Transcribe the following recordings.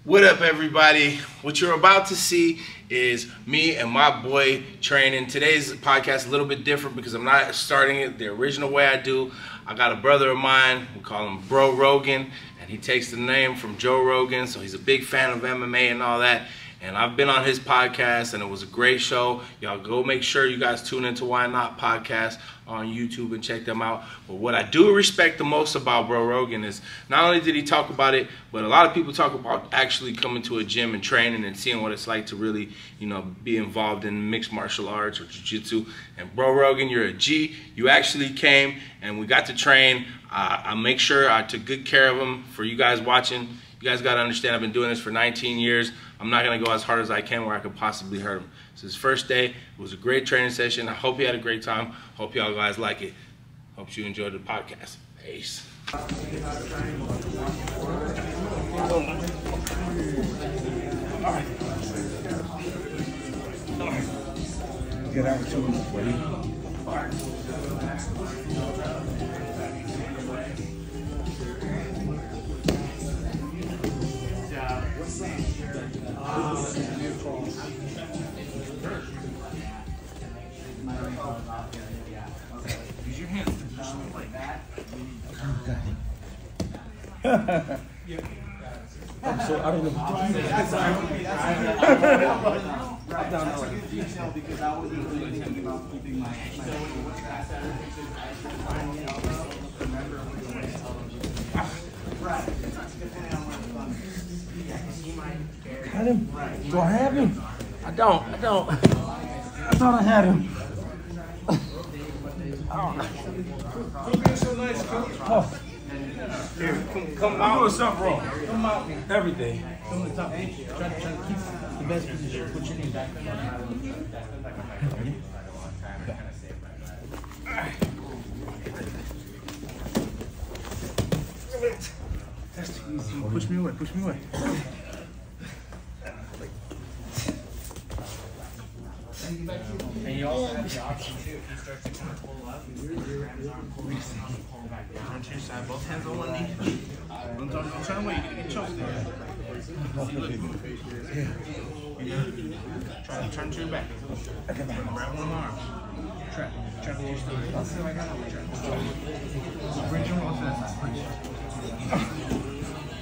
What up, everybody? What you're about to see is me and my boy training. Today's podcast is a little bit different because I'm not starting it the original way I do. I got a brother of mine, we call him Bro Rogan, and he takes the name from Joe Rogan, so he's a big fan of MMA and all that. And I've been on his podcast, and it was a great show. Y'all go make sure you guys tune into Why Not Podcast on YouTube and check them out. But what I do respect the most about Bro Rogan is not only did he talk about it, but a lot of people talk about actually coming to a gym and training and seeing what it's like to really, you know, be involved in mixed martial arts or jiu-jitsu. And Bro Rogan, you're a G. You actually came, and we got to train. I make sure I took good care of him. For you guys watching, you guys got to understand I've been doing this for 19 years. I'm not going to go as hard as I can where I could possibly hurt him. It's his first day. It was a great training session. I hope you had a great time. Hope y'all guys like it. Hope you enjoyed the podcast. Peace. Get out to him, buddy. Use your hands to push them like that. So I don't know. Right, that's a good detail because I wasn't really thinking about keeping my right. Depending on where the thumb is. Had him? Do I have him? I don't. I thought I had him. Quit being so nice, coach. Oh. Here, come out. I'm doing something wrong. Come out. Everything. From the top. Try to keep the best position. Put your knee back. That's too easy. Push me away. And you also have the option too. If you start to kind of pull up, your arm pull back down. Turn to your side, both hands on one knee. Don't turn away, you're gonna get choked there. See, look. Try to turn to your back. Grab one arm. Trap with your stomach. Bring your arm to that side.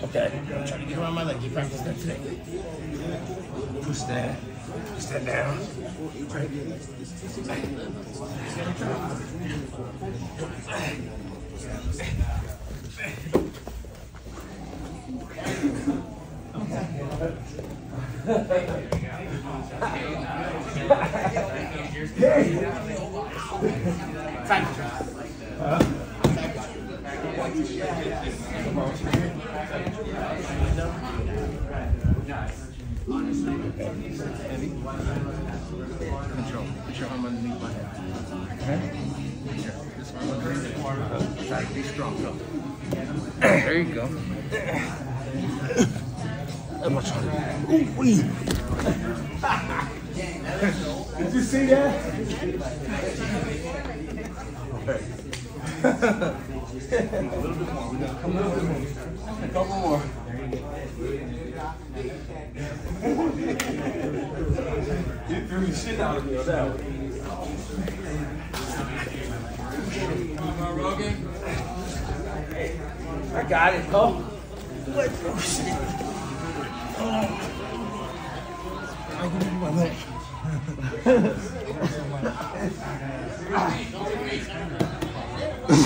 Okay. I'm trying to get around my leg. You practice that today. Push that. Push that down. Control. Put your arm underneath my head. Okay. This arm underneath. Try to be strong. Go. There you go. I'm not trying to. Ooh, wee. Did you see that? Okay. A little bit more. We got A little bit more. A couple more. You threw the shit out of me on that one. Bro Rogan. I got it. Oh. What? Oh, shit. I can do my leg.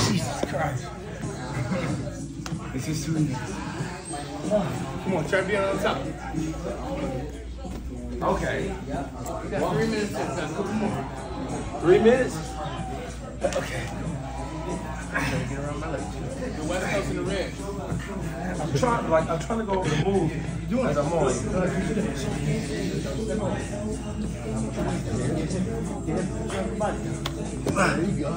Jesus Christ. This is too easy. Come on, try to be on top. Okay. You got 3 minutes to a couple more. 3 minutes? Okay. Get around my leg. The West Coast and the Red. I'm trying to go over the move as I'm on. There you go.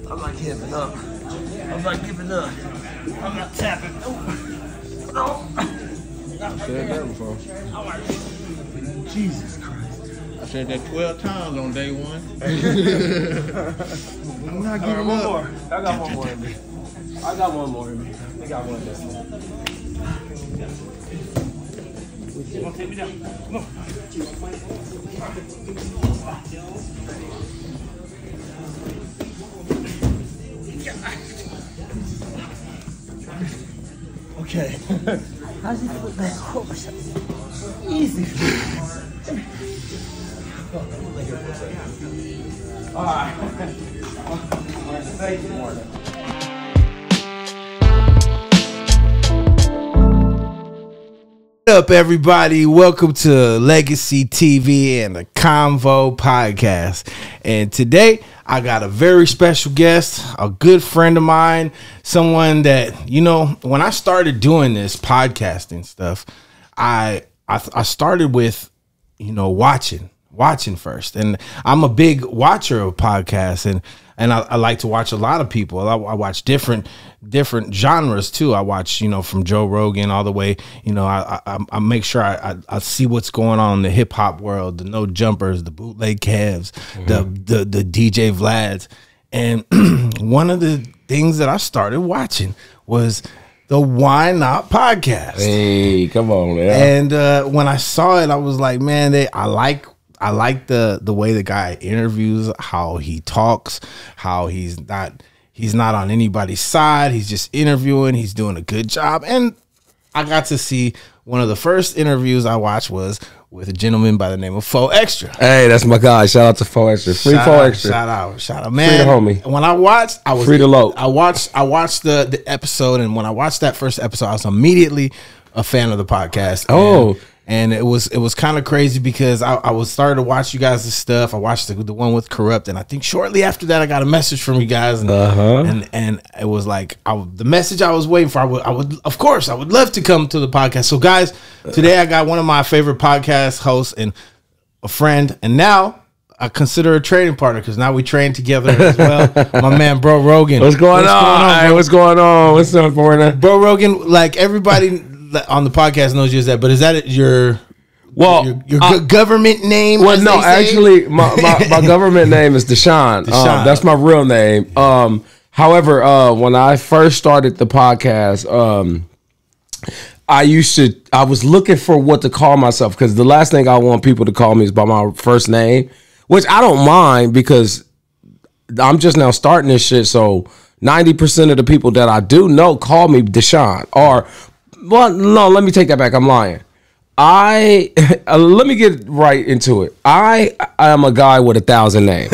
I'm not giving up. I'm not giving up. I'm not tapping. No. I've said that before. Jesus Christ. I said that 12 times on day one. I'm not All right, giving one up. more. I got one more in me. I got one more in me. I got one this one. Come on, take me down. Come on. Okay. How's he put back? Oh, easy. All right. Thank you, Morgan. What up, everybody? Welcome to Legacy TV and the Convo podcast. And today I got a very special guest, a good friend of mine, someone that, you know, when I started doing this podcasting stuff, I started with, you know, watching first. And I'm a big watcher of podcasts, and I like to watch a lot of people. I watch different genres too. I watch, you know, from Joe Rogan all the way, you know, I make sure I see what's going on in the hip hop world, the No Jumpers, the Bootleg Cavs, the DJ Vlads. And one of the things that I started watching was the Why Not podcast. Hey, come on, man. And when I saw it, I was like, man, I like the way the guy interviews, how he talks, how he's not on anybody's side. He's just interviewing. He's doing a good job. And I got to see one of the first interviews I watched was with a gentleman by the name of Fo Extra. Hey, that's my guy. Shout out to Fo Extra. Free Fo Extra. Shout out, man. Free the homie. When I watched, I was free to load. I watched the episode, and when I watched that first episode, I was immediately a fan of the podcast. Oh. And it was kind of crazy because I was started to watch you guys' stuff. I watched the one with Corrupt, and I think shortly after that I got a message from you guys, and it was like the message I was waiting for. I would love to come to the podcast. So guys, today I got one of my favorite podcast hosts and a friend, and now I consider a training partner because now we train together as well. My man, Bro Rogan. What's going on? What's going on? What's up, partner? Bro Rogan, like everybody on the podcast knows you as that, but is that your government name? Well, no, actually, my government name is Deshaun. That's my real name. However, when I first started the podcast, I was looking for what to call myself because the last thing I want people to call me is by my first name, which I don't mind because I'm just now starting this shit. So 90% of the people that I do know call me Deshaun or. Well, no, let me take that back. I'm lying. Let me get right into it. I am a guy with 1,000 names,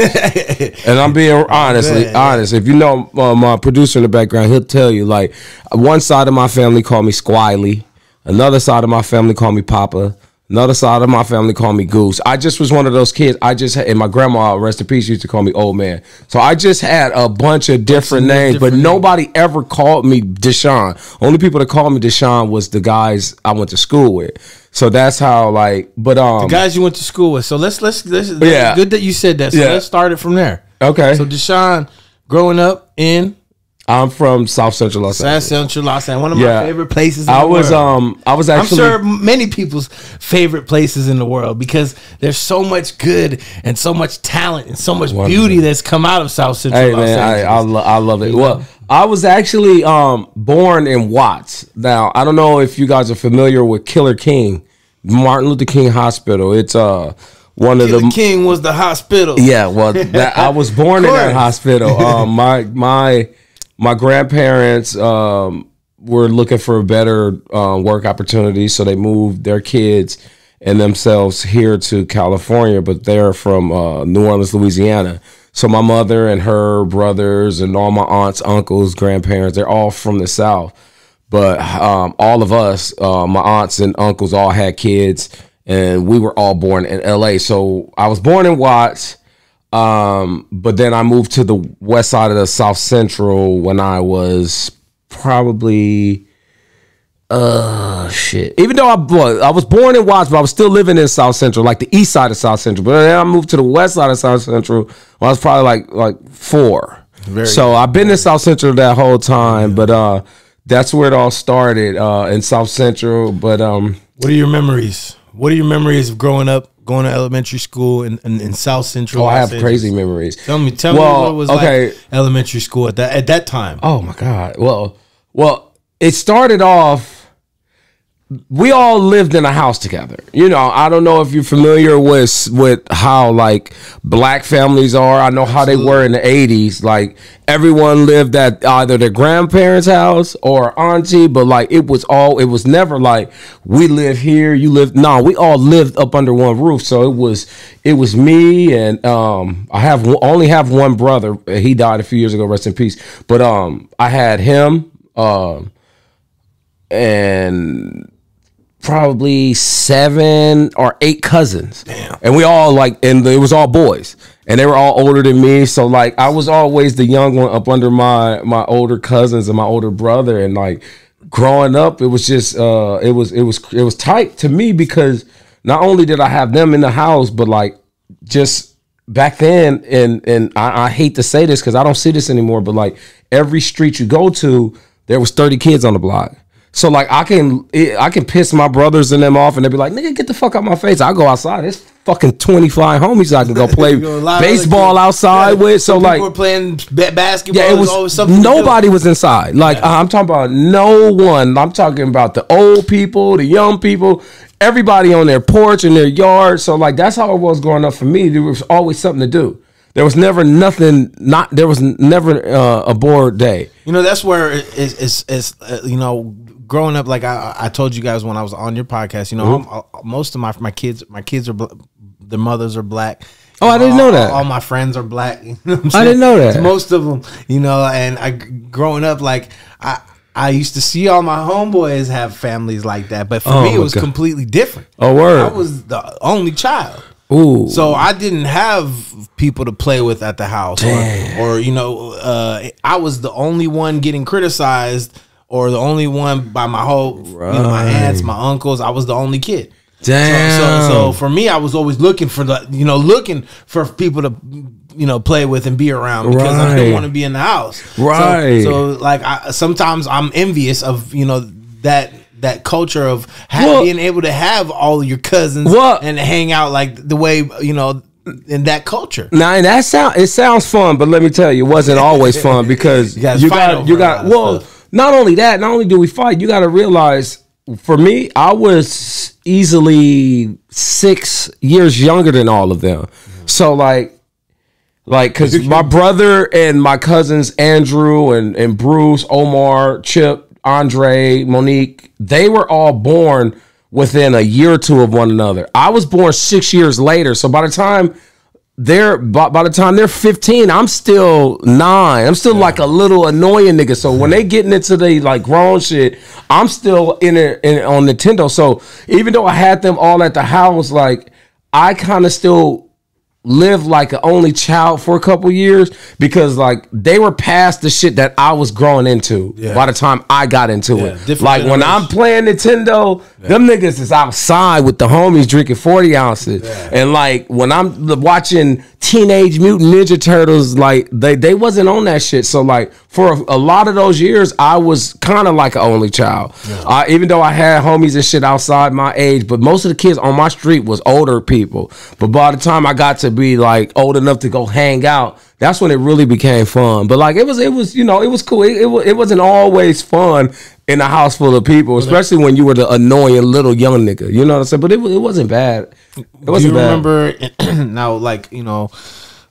and I'm being honest. If you know my producer in the background, he'll tell you. Like, one side of my family call me Squiley, another side of my family call me Papa, another side of my family call me Goose. I just was one of those kids. And my grandma, rest in peace, used to call me Old Man. So I just had a bunch of different names, but nobody ever called me Deshaun. Only people that called me Deshaun was the guys I went to school with. So that's how, like, but the guys you went to school with. So let's yeah. Good that you said that. So let's start it from there. Okay. So Deshaun, growing up in. I'm from South Central Los Angeles. South Central Los Angeles, one of my favorite places in the world. I was actually. I'm sure many people's favorite places in the world because there's so much good and so much talent and so much beauty that's come out of South Central Los Angeles. I love it. Well, I was actually born in Watts. Now, I don't know if you guys are familiar with Killer King, Martin Luther King Hospital. It's one of the King was the hospital. Yeah, well, I was born in that hospital. My grandparents were looking for better work opportunities, so they moved their kids and themselves here to California, but they're from New Orleans, Louisiana. So my mother and her brothers and all my aunts, uncles, grandparents, they're all from the South. But all of us, my aunts and uncles all had kids, and we were all born in L.A. So I was born in Watts. But then I moved to the west side of the South Central when I was probably Even though I was born in Watts, but I was still living in South Central, like the east side of South Central. But then I moved to the west side of South Central when I was probably like 4. So I've been in South Central that whole time, but that's where it all started in South Central. But what are your memories? What are your memories of growing up, going to elementary school in South Central? Oh, I Los have Angeles? crazy memories. Tell me what was okay. like elementary school at that time. Oh my God. Well, it started off. We all lived in a house together. You know, I don't know if you're familiar with how like black families are. I know how they were in the 80s. Like everyone lived at either their grandparents' house or auntie, but like it was never like we live here, you live. No, we all lived up under one roof. So it was me and I only have one brother. He died a few years ago, rest in peace. But I had him and probably 7 or 8 cousins. Damn. And we all and it was all boys, and they were all older than me. So like I was always the young one up under my older cousins and my older brother. And like growing up, it was just it was tight to me because not only did I have them in the house, but like just back then, and I hate to say this because I don't see this anymore, but like every street you go to, there was 30 kids on the block. So like I can piss my brothers and them off, and they'll be like, "Nigga, get the fuck out my face." I go outside. It's fucking 25 homies I can go play baseball outside with. So like people were playing basketball. Yeah, it was always something. Nobody was inside. Like I'm talking about no one. I'm talking about the old people, the young people, everybody on their porch in their yard. So like that's how it was growing up for me. There was always something to do. There was never nothing. There was never a bored day. You know, that's where it's you know, growing up, like I told you guys when I was on your podcast, you know, most of my kids are their mothers are black. Oh, I didn't know that. All my friends are black. You know what I didn't know that. Most of them, you know, and growing up, like I used to see all my homeboys have families like that, but for me it was completely different. Oh, word. I was the only child. Ooh. So I didn't have people to play with at the house, or you know, I was the only one getting criticized, or the only one by my whole, you know, my aunts, my uncles. I was the only kid. Damn. So for me, I was always looking for people to, you know, play with and be around because I didn't want to be in the house. Right. So like sometimes I'm envious of, you know, that culture of being able to have all of your cousins and hang out like the way, you know, in that culture. Now, and it sounds fun, but let me tell you, it wasn't always fun because you got not only that, not only do we fight, you got to realize, for me, I was easily 6 years younger than all of them. So like, because my brother and my cousins, Andrew and Bruce, Omar, Chip, Andre, Monique, they were all born within a year or two of one another. I was born 6 years later. So by the time they're 15, I'm still 9. I'm still like a little annoying nigga. So when they getting into the like grown shit, I'm still in on Nintendo. So even though I had them all at the house, like I kind of still lived like an only child for a couple years because like they were past the shit that I was growing into by the time I got into it. Like when I'm playing Nintendo, them niggas is outside with the homies drinking 40 ounces. And like when I'm watching Teenage Mutant Ninja Turtles, like they wasn't on that shit. So like for a lot of those years, I was kind of like an only child. Even though I had homies and shit outside my age, but most of the kids on my street was older people. But by the time I got to be like old enough to go hang out, that's when it really became fun. But like it was you know, it was cool. It wasn't always fun in a house full of people, especially when you were the annoying little young nigga. You know what I'm saying? But it wasn't bad. It wasn't bad. Remember now, like, you know,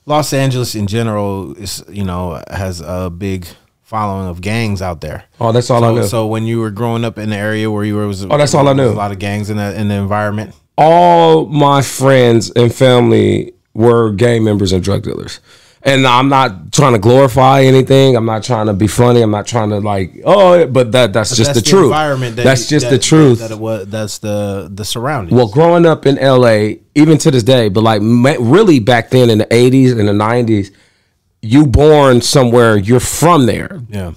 Los Angeles in general is, you know, has a big following of gangs out there. Oh, that's all I knew. So when you were growing up in the area where you were, that's all I knew. A lot of gangs in the environment. All my friends and family were gang members and drug dealers. And I'm not trying to glorify anything. I'm not trying to be funny. I'm not trying to like, but that's just the truth. That's just the truth. That's the surroundings. Well, growing up in LA, even to this day, but like really back then in the 80s and the 90s, you born somewhere, you're from there. Yeah.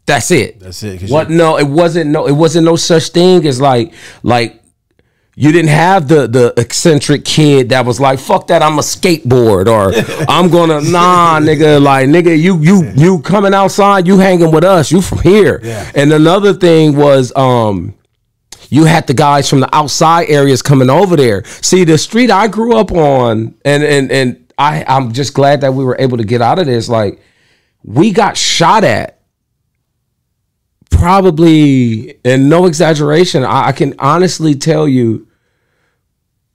That's it. That's it. What? No, it wasn't no such thing as like you didn't have the eccentric kid that was like, fuck that, I'm a skateboard, or I'm gonna nigga, like nigga, you coming outside, you hanging with us, you from here. Yeah. And another thing was you you had the guys from the outside areas coming over there. See, the street I grew up on, and I'm just glad that we were able to get out of this. Like, we got shot at probably, and no exaggeration, I can honestly tell you,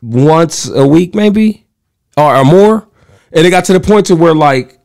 once a week maybe, or more. And it got to the point to where, like,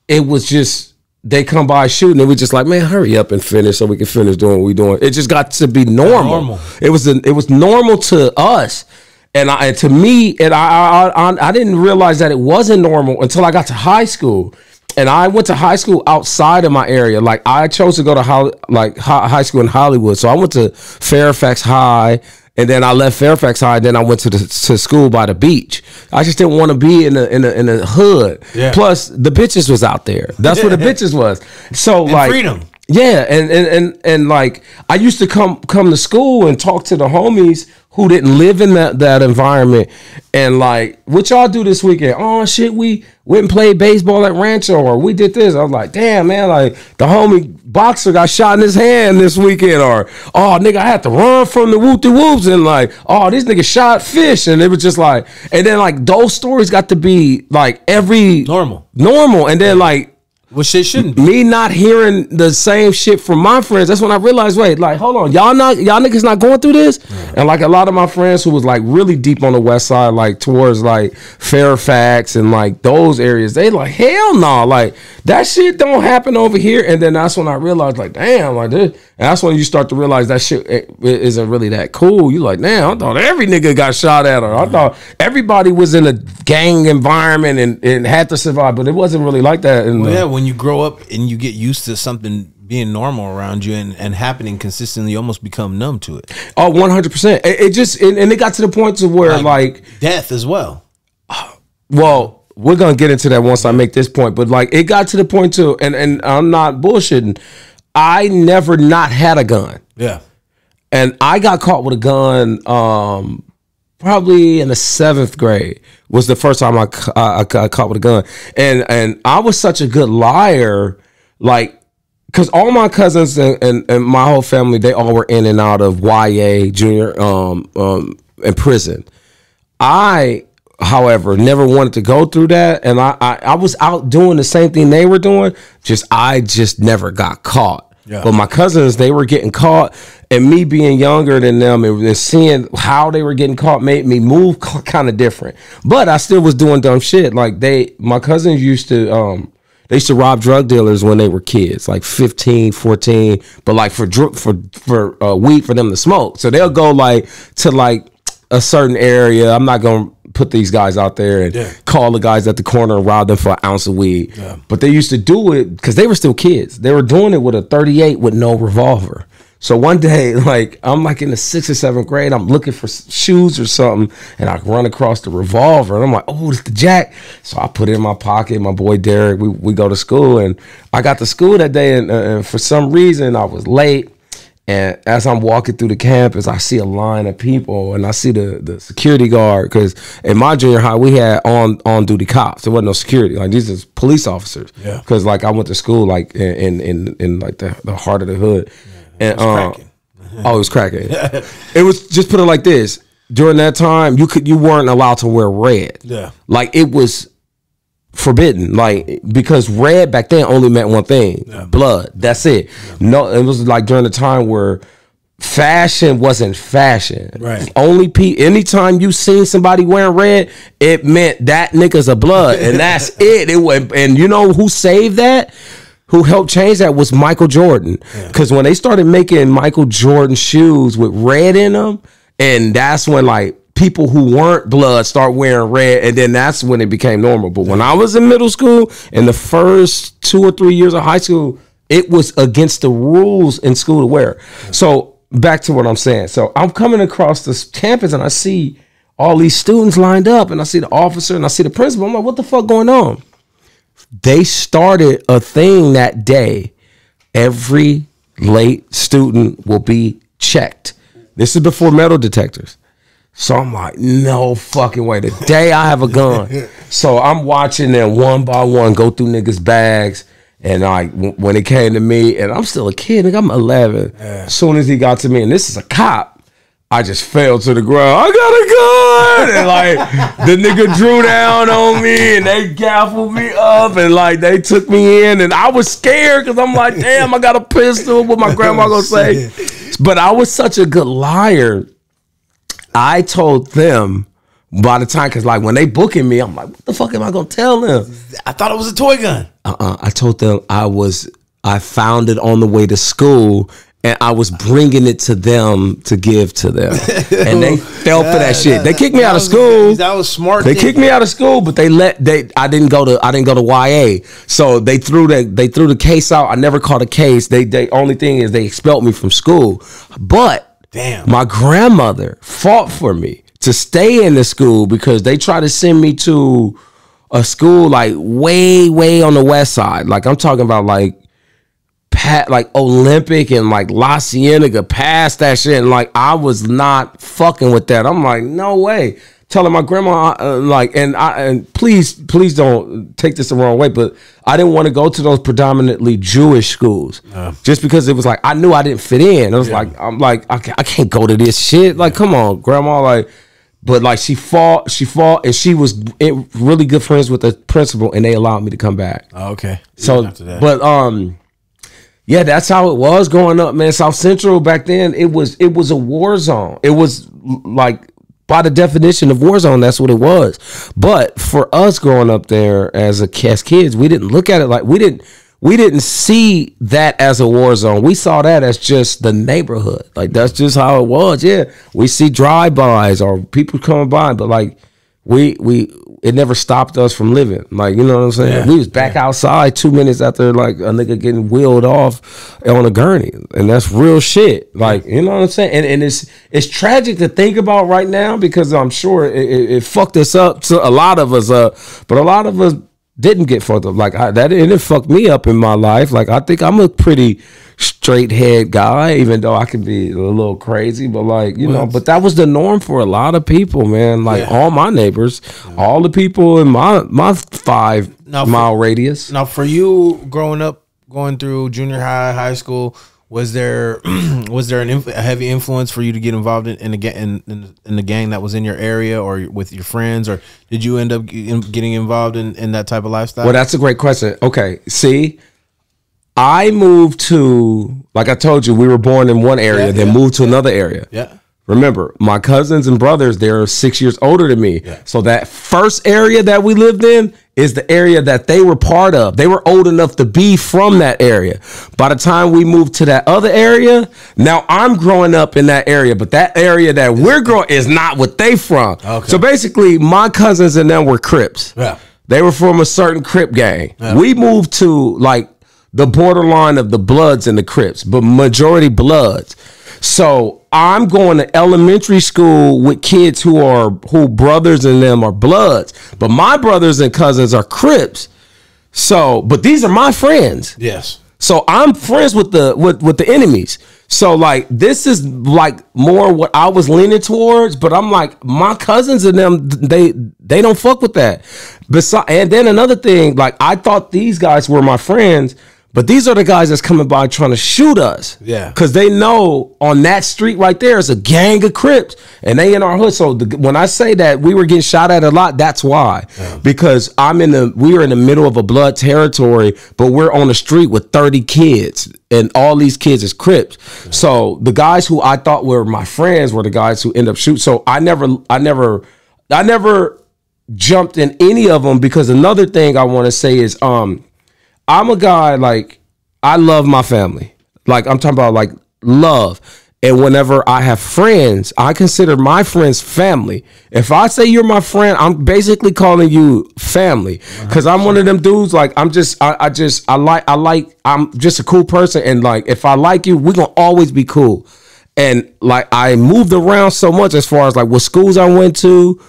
it was just, they come by shooting and we just like, man, hurry up and finish so we can finish doing what we're doing. It just got to be normal. It was normal to us. And to me, and I didn't realize that it wasn't normal until I got to high school. And I went to high school outside of my area. Like, I chose to go to high school in Hollywood. So I went to Fairfax High. And then I left Fairfax High. Then I went to school by the beach. I just didn't want to be in the hood. Yeah. Plus, the bitches was out there. That's where the bitches was. So and like freedom. Yeah, and like, I used to come to school and talk to the homies who didn't live in that environment, and like, what y'all do this weekend? Oh shit, we went and played baseball at Rancho, or we did this. I was like, damn man, like, the homie boxer got shot in his hand this weekend, or oh nigga, I had to run from the whoop de whoops, and like, oh, these niggas shot fish, and it was just like, and then like, those stories got to be like normal, and then like, well, shit shouldn't be. Me not hearing the same shit from my friends, that's when I realized, wait, like, hold on, y'all niggas not going through this? Yeah. And like, a lot of my friends who was like really deep on the west side, like towards like Fairfax and like those areas, they like, hell no, like, that shit don't happen over here. And then that's when I realized, like, damn, like this. And that's when you start to realize that shit isn't really that cool. You like, damn, I thought every nigga got shot at, or I thought everybody was in a gang environment and had to survive, but it wasn't really like that. And yeah, when you grow up and you get used to something being normal around you and happening consistently, you almost become numb to it. Oh, 100%. It just, and it got to the point to where like death as well. Well, we're gonna get into that once I make this point, but like, it got to the point to, and I'm not bullshitting, I never not had a gun. Yeah. And I got caught with a gun probably in the 7th grade was the first time I got caught with a gun. And I was such a good liar, like, because all my cousins and my whole family, they all were in and out of YA, junior, in prison. I, however, never wanted to go through that, and I was out doing the same thing they were doing, I just never got caught. Yeah. But my cousins, they were getting caught, and me being younger than them and seeing how they were getting caught made me move kind of different. But I still was doing dumb shit. Like, my cousins used to they used to rob drug dealers when they were kids, like 15, 14, but like for weed for them to smoke. So they'll go like to like a certain area. I'm not gonna put these guys out there and call the guys at the corner and rob them for an ounce of weed. Yeah. But they used to do it because they were still kids. They were doing it with a 38 with no revolver. So one day, like, I'm like in the 6th or 7th grade, I'm looking for shoes or something, and I run across the revolver, and I'm like, oh, it's the jack. So I put it in my pocket. My boy Derek, we go to school, and I got to school that day, and for some reason, I was late. And as I'm walking through the campus, I see a line of people, and I see the security guard, because in my junior high, we had on duty cops. There wasn't no security. Like, these are police officers. Yeah. Because like, I went to school like in like the heart of the hood. Yeah, and it was cracking. It was, just put it like this. During that time, you weren't allowed to wear red. Yeah. Like, it was forbidden, like, because red back then only meant one thing, blood. That's it. Yeah. No, it was like during the time where fashion wasn't fashion. Right. Anytime you seen somebody wearing red, it meant that nigga's a blood, and that's it. And you know who saved that? Who helped change that was Michael Jordan. Because when they started making Michael Jordan shoes with red in them, and that's when like people who weren't blood start wearing red, and then that's when it became normal. But when I was in middle school, in the first 2 or 3 years of high school, it was against the rules in school to wear. So back to what I'm saying. So I'm coming across this campus, and I see all these students lined up, and I see the officer, and I see the principal. I'm like, what the fuck going on? They started a thing that day. Every late student will be checked. This is before metal detectors. So I'm like, no fucking way. The day I have a gun. So I'm watching them one by one go through niggas' bags. And like, when it came to me, and I'm still a kid, nigga, I'm 11. As soon as he got to me, and this is a cop, I just fell to the ground. I got a gun, and like the nigga drew down on me, and they gaffled me up, and like they took me in, and I was scared because I'm like, damn, I got a pistol. What my grandma gonna say? But I was such a good liar. I told them by the time, because like when they booking me, I'm like, what the fuck am I gonna tell them? I thought it was a toy gun. I told them I found it on the way to school. And I was bringing it to them to give to them, and they fell for that shit. They kicked me out of school. That was smart. They kicked me out of school, but I didn't go to YA, so they threw the case out. I never caught a case. They only thing is they expelled me from school. But damn, my grandmother fought for me to stay in the school because they tried to send me to a school like way on the west side. Like I'm talking about like Olympic and like La Cienega, past that shit, and like I was not fucking with that. I'm like, no way. Telling my grandma and please don't take this the wrong way, but I didn't want to go to those predominantly Jewish schools just because it was like I knew I didn't fit in. It was like I'm like I can't go to this shit. Like, come on, grandma. Like, but like she fought, and she was really good friends with the principal, and they allowed me to come back. Oh, okay. So, but yeah, that's how it was growing up, man. South Central back then, it was a war zone. It was like, by the definition of war zone, that's what it was. But for us growing up there as kids, we didn't look at it like we didn't see that as a war zone. We saw that as just the neighborhood. Like that's just how it was. Yeah, we see drive-bys or people coming by, but like it never stopped us from living. Like, you know what I'm saying? Yeah, we was back outside 2 minutes after like a nigga getting wheeled off on a gurney. And that's real shit. Like, you know what I'm saying? And it's tragic to think about right now because I'm sure it fucked us up to a lot of us but a lot of us didn't get fucked up. Like it didn't fuck me up in my life. Like I think I'm a pretty straight head guy, even though I can be a little crazy, but like, you know, but that was the norm for a lot of people, man. Like all my neighbors, all the people in my 5 mile radius. Now for you growing up, going through junior high school, was there a heavy influence for you to get involved in the gang that was in your area or with your friends, or did you end up getting involved in that type of lifestyle? Well, that's a great question. Okay, see, I moved to, like I told you, we were born in one area, then moved to another area. Yeah. Remember, my cousins and brothers, they're 6 years older than me. Yeah. So that first area that we lived in is the area that they were part of. They were old enough to be from that area. By the time we moved to that other area, now I'm growing up in that area, but that area that we're growing is not what they from. Okay. So basically, my cousins and them were Crips. Yeah. They were from a certain Crip gang. Yeah. We moved to like the borderline of the Bloods and the Crips, but majority Bloods. So I'm going to elementary school with kids who brothers and them are Bloods, but my brothers and cousins are Crips. So, but these are my friends. Yes. So I'm friends with the enemies. So like this is like more what I was leaning towards, but I'm like my cousins and them they don't fuck with that. And then another thing, like I thought these guys were my friends. But these are the guys that's coming by trying to shoot us. Yeah. Because they know on that street right there is a gang of Crips. And they in our hood. So when I say that we were getting shot at a lot, that's why. Yeah. Because we were in the middle of a Blood territory, but we're on the street with 30 kids. And all these kids is Crips. Yeah. So the guys who I thought were my friends were the guys who end up shooting. So I never jumped in any of them, because another thing I want to say is I'm a guy, like, I love my family. Like, I'm talking about, like, love. And whenever I have friends, I consider my friends family. If I say you're my friend, I'm basically calling you family. Because I'm one of them dudes, like, I'm just a cool person. And, like, if I like you, we're going to always be cool. And, like, I moved around so much as far as, like, what schools I went to.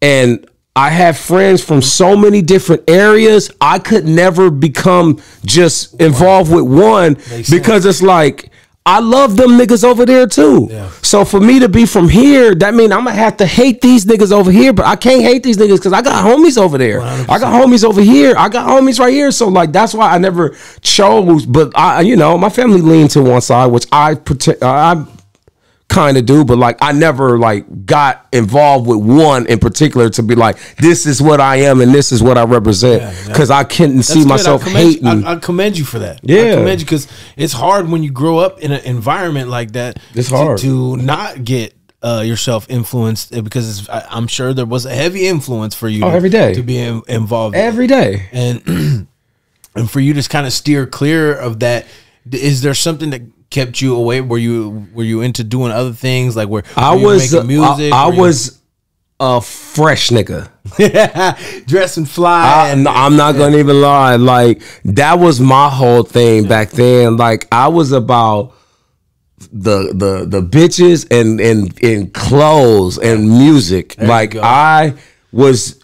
And I have friends from so many different areas. I could never become just involved with one, because it's like I love them niggas over there too. Yeah. So for me to be from here, that means I'm gonna have to hate these niggas over here, but I can't hate these niggas because I got homies over there. 100%. I got homies over here. I got homies right here. So like that's why I never chose. But my family leaned to one side, which I kind of do, but like I never like got involved with one in particular to be like, this is what I am and this is what I represent, because I couldn't see myself hating. I commend you for that. Yeah, I commend you, because it's hard when you grow up in an environment like that. It's hard to not get yourself influenced, because I'm sure there was a heavy influence for you every day to be involved every day, and and for you to kind of steer clear of that. Is there something that kept you away? Were you into doing other things, like where I was making music? I was a fresh nigga, dressing fly. I'm not gonna even lie. Like that was my whole thing back then. Like I was about the bitches and clothes and music. Like I was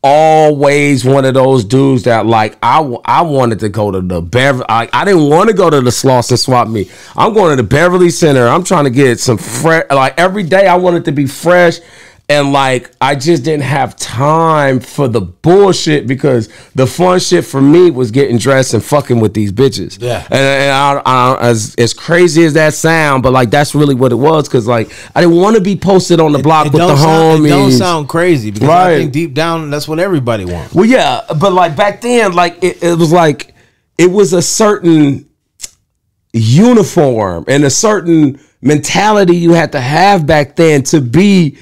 always one of those dudes that like I wanted to go to the Beverly. I didn't want to go to the Slauson Swap Meet. I'm going to the Beverly Center. I'm trying to get some fresh. Like every day I wanted to be fresh. And like I just didn't have time for the bullshit, because the fun shit for me was getting dressed and fucking with these bitches. Yeah. And I as crazy as that sound, but like that's really what it was, because like I didn't want to be posted on the block with the homies. It don't sound crazy, because I think deep down that's what everybody wants. Well, yeah, but like back then, like it was like it was a certain uniform and a certain mentality you had to have back then to be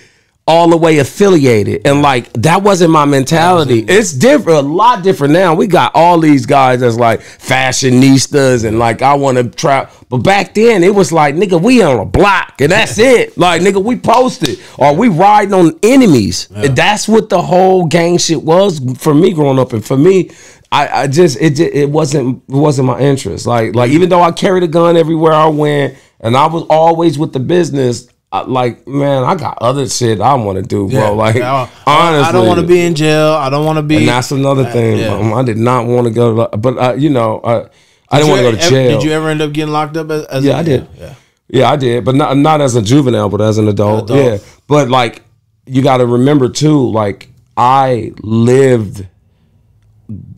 all the way affiliated, and like that wasn't my mentality. It's different, a lot different now. We got all these guys that's like fashionistas and like I want to try, but back then it was like, nigga, we on a block and that's it. Like nigga, we posted or we riding on enemies. And that's what the whole gang shit was for me growing up, and for me, I just it wasn't my interest. Like even though I carried a gun everywhere I went and I was always with the business. Like, man, I got other shit I want to do, bro. Like, honestly, I don't want to be in jail. I don't want to be. And that's another thing. I did not want to go to, but you know, I didn't want to go to jail. Did you ever end up getting locked up? As I did. Yeah, I did, but not as a juvenile, but as an adult. Yeah, but like, you got to remember too. Like, I lived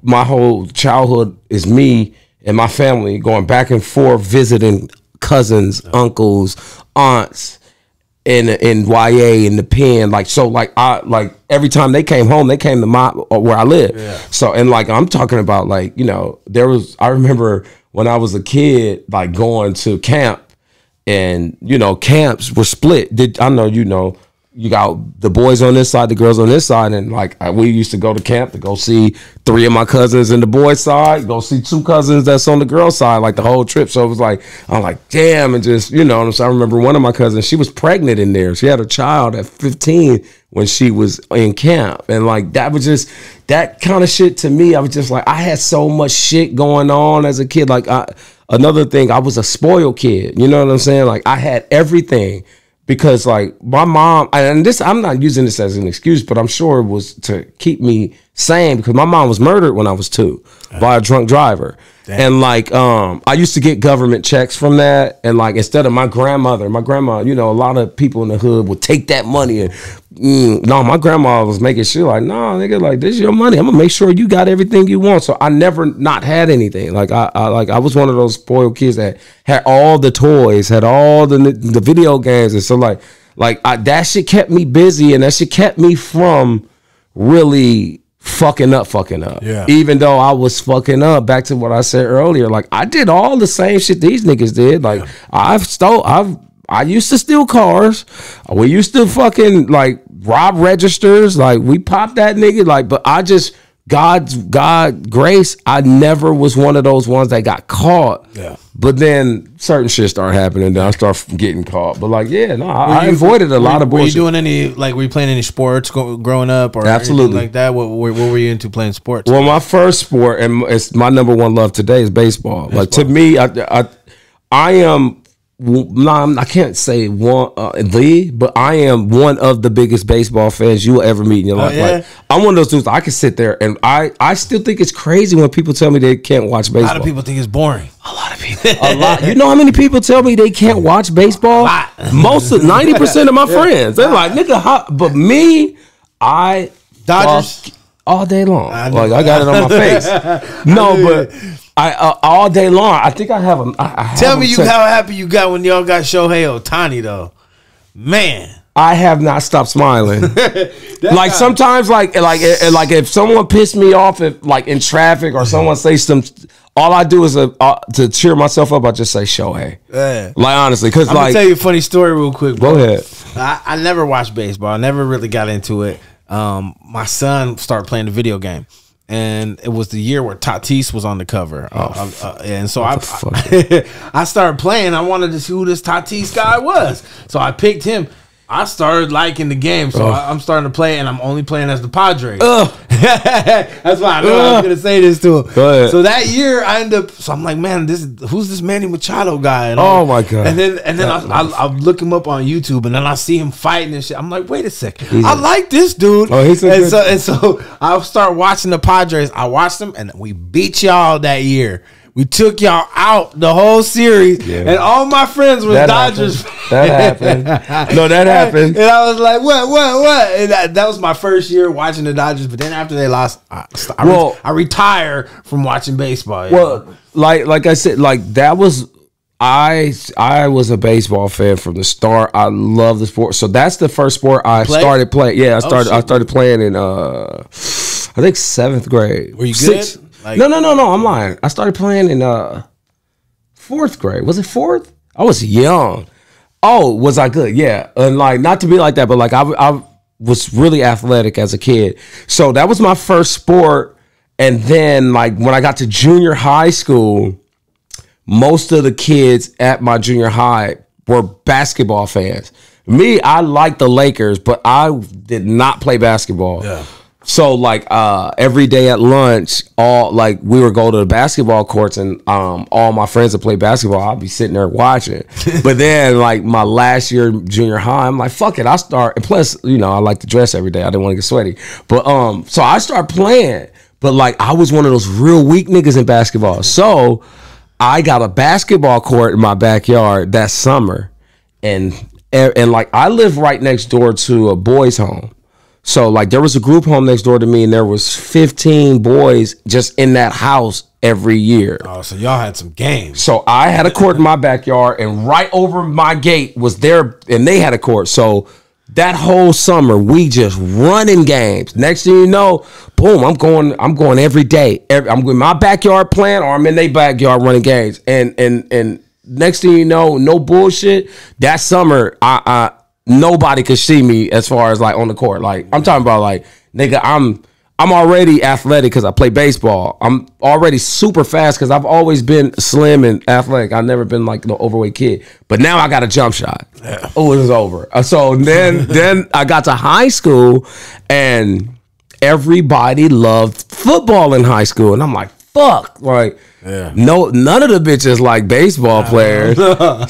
my whole childhood is me and my family going back and forth visiting cousins, uncles, aunts. In YA in the pen, like so, like I like every time they came home, they came to my where I live. Yeah. So and like I'm talking about, like, you know, I remember when I was a kid, like going to camp, and you know camps were split. I know, you know, you got the boys on this side, the girls on this side, and like we used to go to camp to go see 3 of my cousins in the boys side, go see 2 cousins that's on the girls side, like the whole trip. So it was like, I'm like, damn, and just, you know, so I remember one of my cousins, she was pregnant in there. She had a child at 15 when she was in camp, and like that was just that kind of shit to me. I was just like, I had so much shit going on as a kid. Like another thing, I was a spoiled kid. You know what I'm saying? Like I had everything. Because like my mom, and this, I'm not using this as an excuse, but I'm sure it was to keep me sane, because my mom was murdered when I was 2 by a drunk driver. Damn. And like I used to get government checks from that, and like instead of my grandma, you know, a lot of people in the hood would take that money and no, my grandma was making sure like, no, nigga, like this is your money. I'm gonna make sure you got everything you want. So I never not had anything. Like I was one of those spoiled kids that had all the toys, had all the video games, and so like that shit kept me busy, and that shit kept me from really fucking up. Yeah. Even though I was fucking up, back to what I said earlier, like I did all the same shit these niggas did. Like I used to steal cars. We used to fucking like rob registers. Like we popped that nigga. Like, but I just, God grace, I never was one of those ones that got caught. Yeah. But then certain shit started happening. Then I started getting caught. But like, yeah, no, I avoided a lot of bullshit. Were you doing any, like, were you playing any sports growing up or absolutely like that? What were you into playing sports? Well, my first sport, and it's my number one love today, is baseball. Like to me, I am. No, I can't say one but I am one of the biggest baseball fans you will ever meet in your life. Yeah? Like, I'm one of those dudes. I can sit there and I still think it's crazy when people tell me they can't watch baseball. A lot of people think it's boring. A lot of people. A lot. You know how many people tell me they can't watch baseball? Most of 90% of my friends. They're like, nigga, but me, I Dodgers all day long. I got it on my face. No, but all day long. I think I have a. Tell me how happy you got when y'all got Shohei Ohtani though. Man, I have not stopped smiling. Like sometimes, like if someone pissed me off, if like in traffic or someone say some, all I do is to cheer myself up. I just say Shohei. Yeah. Like honestly, because I'm like, gonna tell you a funny story real quick, bro. Go ahead. I never watched baseball. I never really got into it. My son started playing the video game. And it was the year where Tatis was on the cover, and so I started playing. I wanted to see who this Tatis guy was, so I picked him. I started liking the game, so I'm starting to play, and I'm only playing as the Padres. That's why I know I was gonna say this to him. So that year, I ended up. So I'm like, man, who's this Manny Machado guy? And oh my god! And then I look him up on YouTube, and then I see him fighting and shit. I'm like, wait a second, I like this dude. Oh, he's and so I start watching the Padres. I watched them, and we beat y'all that year. We took y'all out the whole series, and all my friends were Dodgers. That happened. No, that happened. And I was like, what? And that was my first year watching the Dodgers. But then after they lost, I retired from watching baseball. Well, like I said, like that was I was a baseball fan from the start. I love the sport. So that's the first sport I started playing. Yeah, I started playing in I think 7th grade. Were you good? Like, no, I'm lying. I started playing in 4th grade. Was it 4th? I was young. Oh, was I good? Yeah. And like, not to be like that, but like I was really athletic as a kid. So that was my first sport. And then like when I got to junior high school, most of the kids at my junior high were basketball fans. Me, I liked the Lakers, but I did not play basketball. Yeah. So like every day at lunch, we would go to the basketball courts, and all my friends that play basketball, I'd be sitting there watching. But then like my last year junior high, I'm like, fuck it, I start. And plus, you know, I like to dress every day. I didn't want to get sweaty. But so I start playing. But like I was one of those real weak niggas in basketball. So I got a basketball court in my backyard that summer, and like I live right next door to a boys' home. So like there was a group home next door to me, and there was 15 boys just in that house every year. Oh, so y'all had some games. So I had a court in my backyard, and right over my gate was there, and they had a court. So that whole summer we just running games. Next thing you know, boom, I'm going every day. I'm in my backyard playing, or I'm in their backyard running games. And next thing you know, no bullshit. That summer, nobody could see me as far as like on the court. Like I'm talking about like, nigga, I'm already athletic because I play baseball. I'm already super fast because I've always been slim and athletic. I've never been like the overweight kid. But now I got a jump shot. Yeah. Oh, it was over. So then I got to high school, and everybody loved football in high school, and I'm like, fuck, like. Yeah. No, none of the bitches like baseball players.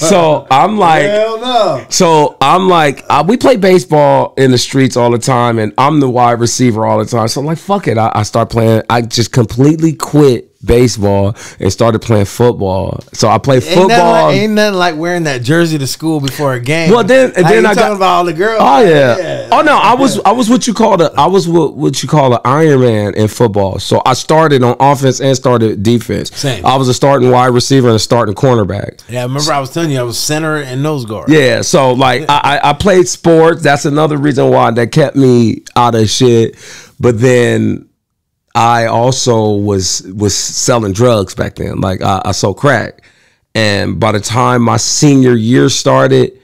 So I'm like, hell no. So I'm like, we play baseball in the streets all the time, and I'm the wide receiver all the time. So I'm like, fuck it. I start playing. I just completely quit baseball and started playing football. So I play football. Ain't nothing like wearing that jersey to school before a game. Well, then I got talking about all the girls. Oh yeah. Oh no, I was what you call an Iron Man in football. So I started on offense and started defense. Same. I was a starting wide receiver and a starting cornerback. Yeah, I remember I was telling you I was center and nose guard. Yeah, so like I played sports. That's another reason why that kept me out of shit. But then I also was selling drugs back then. Like I sold crack, and by the time my senior year started,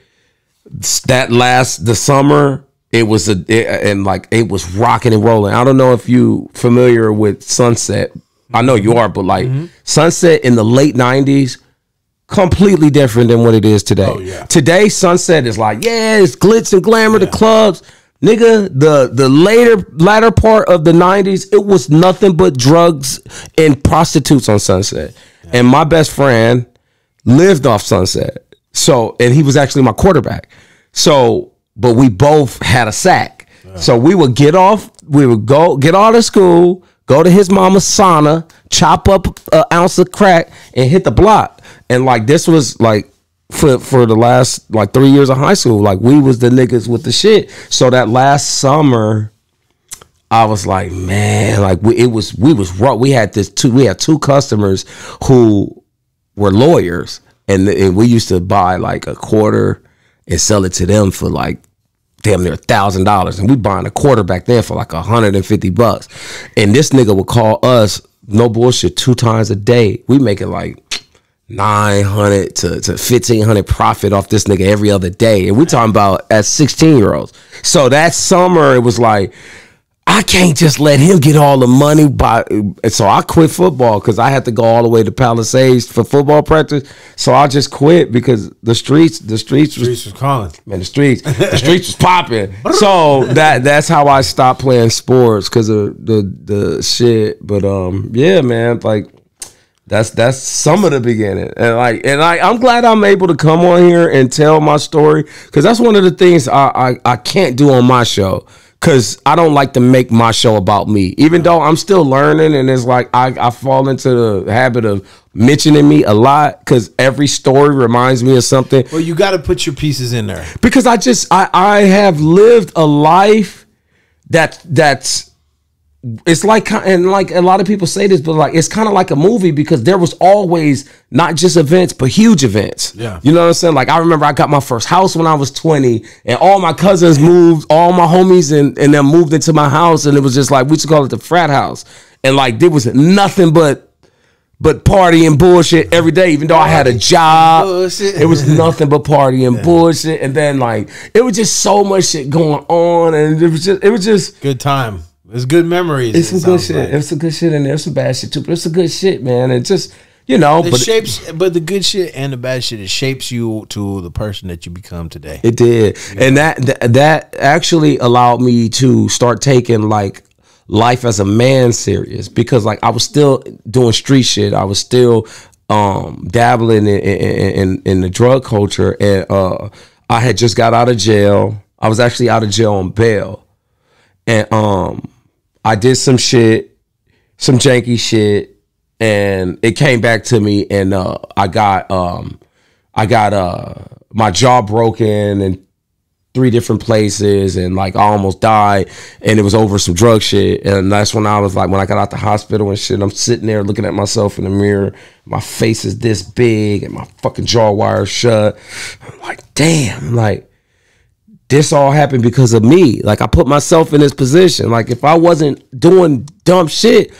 the summer, it was rocking and rolling. I don't know if you familiar with Sunset. I know you are, but like Sunset in the late 90s, completely different than what it is today. Oh, yeah. Today, Sunset is like, yeah, it's glitz and glamour, the clubs. Nigga, the latter part of the 90s, it was nothing but drugs and prostitutes on Sunset. Yeah. And my best friend lived off Sunset. So, and he was actually my quarterback. So, but we both had a sack. Yeah. So we would get out of school, go to his mama's sauna, chop up an ounce of crack, and hit the block. And like this was like for the last like 3 years of high school, like we was the niggas with the shit. So that last summer, I was like, man, like we was raw. We had two customers who were lawyers, and we used to buy like a quarter and sell it to them for like damn near $1,000, and we buying a quarter back then for like $150. And this nigga would call us, no bullshit, 2 times a day. We making like 900 to 1,500 profit off this nigga every other day, and we talking about as 16-year-olds. So that summer, it was like, I can't just let him get all the money. So I quit football because I had to go all the way to Palisades for football practice. So I just quit because the streets was calling. Man, the streets was popping. So that's how I stopped playing sports, because of the shit. But yeah, man, like that's some of the beginning. And I'm glad I'm able to come on here and tell my story, because that's one of the things I can't do on my show. Because I don't like to make my show about me, even though I'm still learning, and it's like I fall into the habit of mentioning me a lot, because every story reminds me of something. Well, you got to put your pieces in there, because I have lived a life that's it's like, and like a lot of people say this, but like it's kind of like a movie, because there was always not just events but huge events. Yeah, you know what I'm saying? Like I remember I got my first house when I was 20, and all my cousins moved, all my homies and them moved into my house, and it was just like, we used to call it the frat house, and like there was nothing but party and bullshit every day. Even though I had a job, it was nothing but party and bullshit, and then like it was just so much shit going on, and it was just good time. It's good memories. It's some good shit. Like. It's some good shit in there. Some bad shit too, but it's some good shit, man. It just, but the good shit and the bad shit, it shapes you to the person that you become today. It did, and that actually allowed me to start taking like life as a man serious, because like I was still doing street shit. I was still dabbling in the drug culture, and I had just got out of jail. I was actually out of jail on bail, and I did some shit, some janky shit, and it came back to me, and I got my jaw broken in 3 different places, and like I almost died, and it was over some drug shit. And that's when I was like, when I got out the hospital and shit, I'm sitting there looking at myself in the mirror, my face is this big and my fucking jaw wire shut. I'm like, damn, like this all happened because of me. Like I put myself in this position. Like if I wasn't doing dumb shit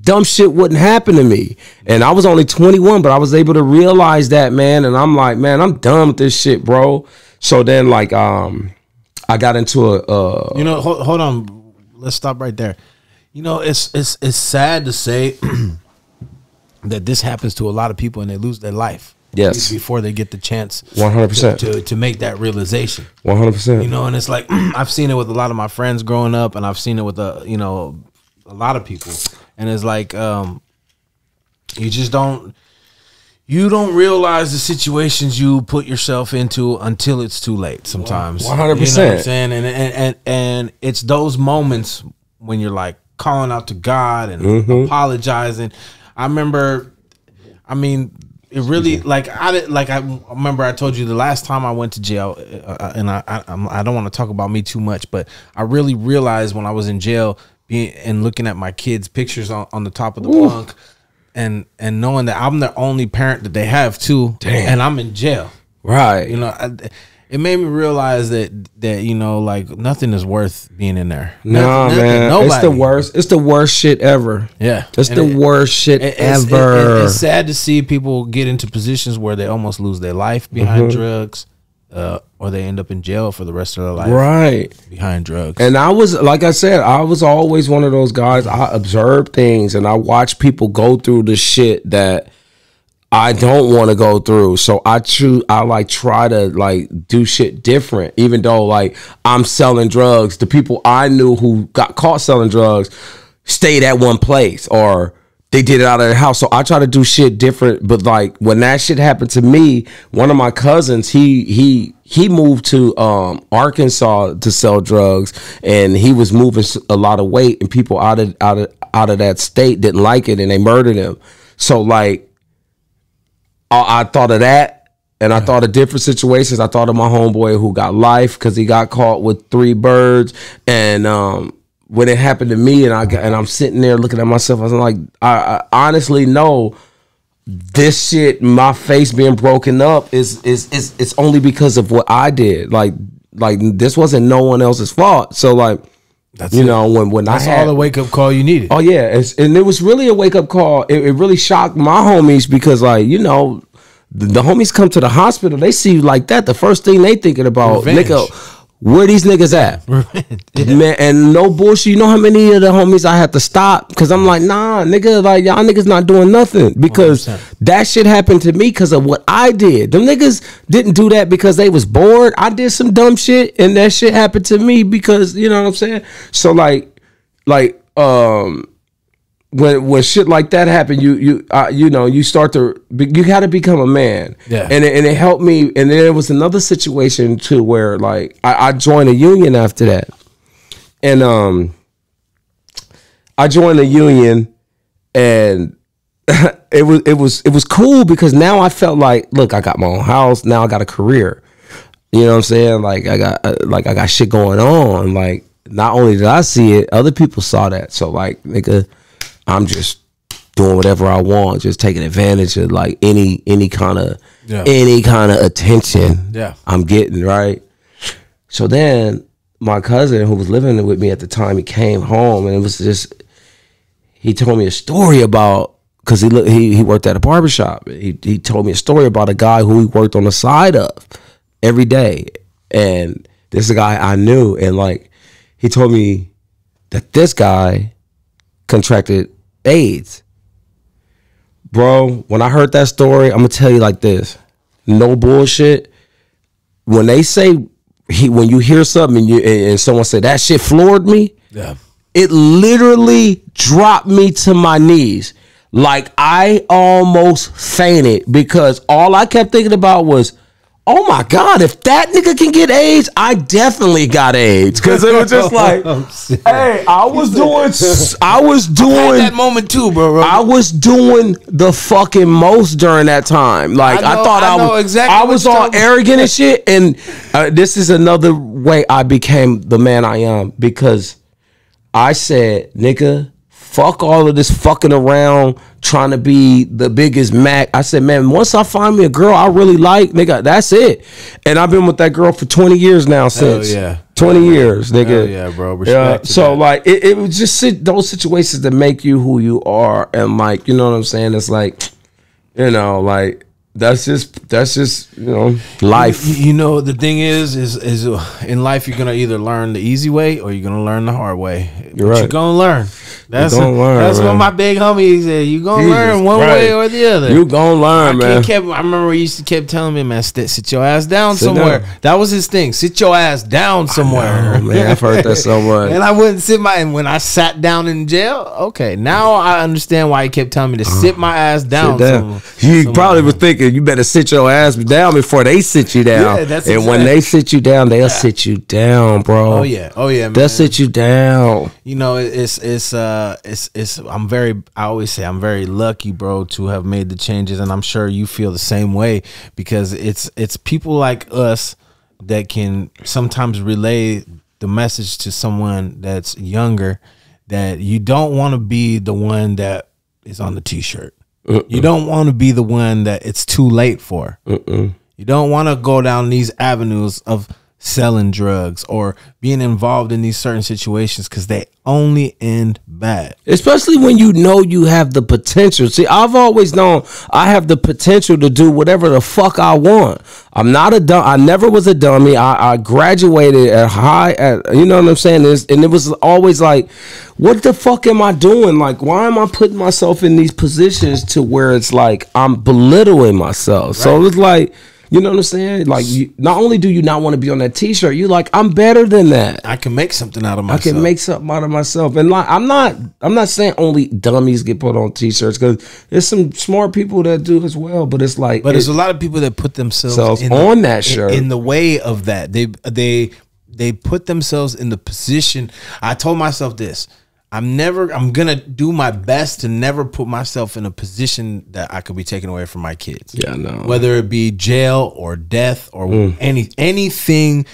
wouldn't happen to me. And I was only 21, but I was able to realize that, man. And I'm like, man, I'm done with this shit, bro. So then like I got into a hold on. Let's stop right there. It's sad to say that this happens to a lot of people and they lose their life. Yes. Before they get the chance 100% to make that realization. 100%. And it's like I've seen it with a lot of my friends growing up, and I've seen it with a lot of people. And it's like you don't realize the situations you put yourself into until it's too late sometimes. 100%. You know what I'm saying? And it's those moments when you're like calling out to God and apologizing. I remember, it really I remember I told you the last time I went to jail, and I don't want to talk about me too much, but I really realized when I was in jail and looking at my kids' pictures on the top of the bunk, and knowing that I'm the only parent that they have too. Damn. And I'm in jail, right? It made me realize that like nothing is worth being in there. No, man, nobody. It's the worst. It's the worst shit ever. Yeah, it's the worst shit ever. It's sad to see people get into positions where they almost lose their life behind drugs, or they end up in jail for the rest of their life, right, behind drugs. And I was, like I said, I was always one of those guys. I observe things and I watch people go through the shit that I don't want to go through. So I try to do shit different, even though like I'm selling drugs. The people I knew who got caught selling drugs stayed at one place, or they did it out of their house. So I try to do shit different. But like when that shit happened to me, one of my cousins, he moved to Arkansas to sell drugs, and he was moving a lot of weight, and people out of that state didn't like it, and they murdered him. So like I thought of that, and I thought of different situations. I thought of my homeboy who got life because he got caught with 3 birds, and when it happened to me, and I'm sitting there looking at myself, I was like, I honestly know this shit, my face being broken up is it's only because of what I did. Like this wasn't no one else's fault. So like, That's you it. know, when That's I had all the wake up call you needed. Oh yeah, and it was really a wake up call. It really shocked my homies because, like, you know, the homies come to the hospital, they see you like that. The first thing they thinking about, Revenge. nigga, where these niggas at? Man, and no bullshit. You know how many of the homies I had to stop because I'm like, nah, nigga, like y'all niggas not doing nothing because 100%. that shit happened to me because of what I did. Them niggas didn't do that because they was bored. I did some dumb shit and that shit happened to me because, you know what I'm saying? So like when shit like that happen, you know, you start to, you got to become a man. Yeah. And it helped me. And then there was another situation too where like I joined a union after that, and I joined a union, and it was cool because now I felt like, look, I got my own house. Now I got a career. You know what I'm saying? Like I got shit going on. Like not only did I see it, other people saw that. So like, nigga, I'm just doing whatever I want, just taking advantage of like any kind of attention I'm getting, right? So then my cousin who was living with me at the time, he came home and it was just, he told me a story about, because he worked at a barbershop. He told me a story about a guy who he worked on the side of every day. And this is a guy I knew, and like he told me that this guy contracted AIDS. Bro, when I heard that story, I'm gonna tell you like this, no bullshit. When they say when you hear something and someone say that shit floored me, it literally dropped me to my knees. Like I almost fainted because all I kept thinking about was, oh my God, if that nigga can get AIDS, I definitely got AIDS. Because it was just like, hey, I was doing that moment too, bro. I was doing the fucking most during that time. Like I thought I was all arrogant and shit. And this is another way I became the man I am, because I said, nigga, fuck all of this fucking around trying to be the biggest Mac. I said, man, once I find me a girl I really like, nigga, that's it. And I've been with that girl for 20 years now since. Hell yeah. 20 years, nigga. Hell yeah, bro. Respect. So like it was just those situations that make you who you are. And like, you know what I'm saying? It's like, you know, like that's just you know, life. You know, the thing is in life you're gonna either learn the easy way or you're gonna learn the hard way. You're right. You're gonna learn. That's man. what my big homie said. You gonna learn one way or the other. You gonna learn, man. I remember he used to kept telling me, man, sit your ass down somewhere. That was his thing. Sit your ass down somewhere. Oh, man, I've heard that so much. And I wouldn't sit and when I sat down in jail, okay, now I understand why he kept telling me to sit my ass down. You probably was thinking you better sit your ass down before they sit you down. Yeah, that's and when they sit you down, they'll sit you down, bro. Oh yeah, man. They'll sit you down. You know, I always say I'm very lucky, bro, to have made the changes, and I'm sure you feel the same way, because it's people like us that can sometimes relay the message to someone that's younger, that you don't want to be the one that is on the t-shirt. You don't want to be the one that it's too late for. You don't want to go down these avenues of selling drugs or being involved in these certain situations, because they only end bad. Especially when you know you have the potential. See, I've always known I have the potential to do whatever the fuck I want. I'm not a dumb. I never was a dummy. I graduated at you know what I'm saying? And it was always like, what the fuck am I doing? Like, why am I putting myself in these positions to where it's like I'm belittling myself? Right. So it's like, you know what I'm saying? Like, not only do you not want to be on that t-shirt, you like, I'm better than that. I can make something out of myself. I can make something out of myself. And like, I'm not saying only dummies get put on t-shirts, because there's some smart people that do as well. But it's like, there's a lot of people that put themselves on that shirt in the way of that. They put themselves in the position. I told myself this. I'm gonna do my best to never put myself in a position that I could be taken away from my kids. Yeah, no. Whether it be jail or death or anything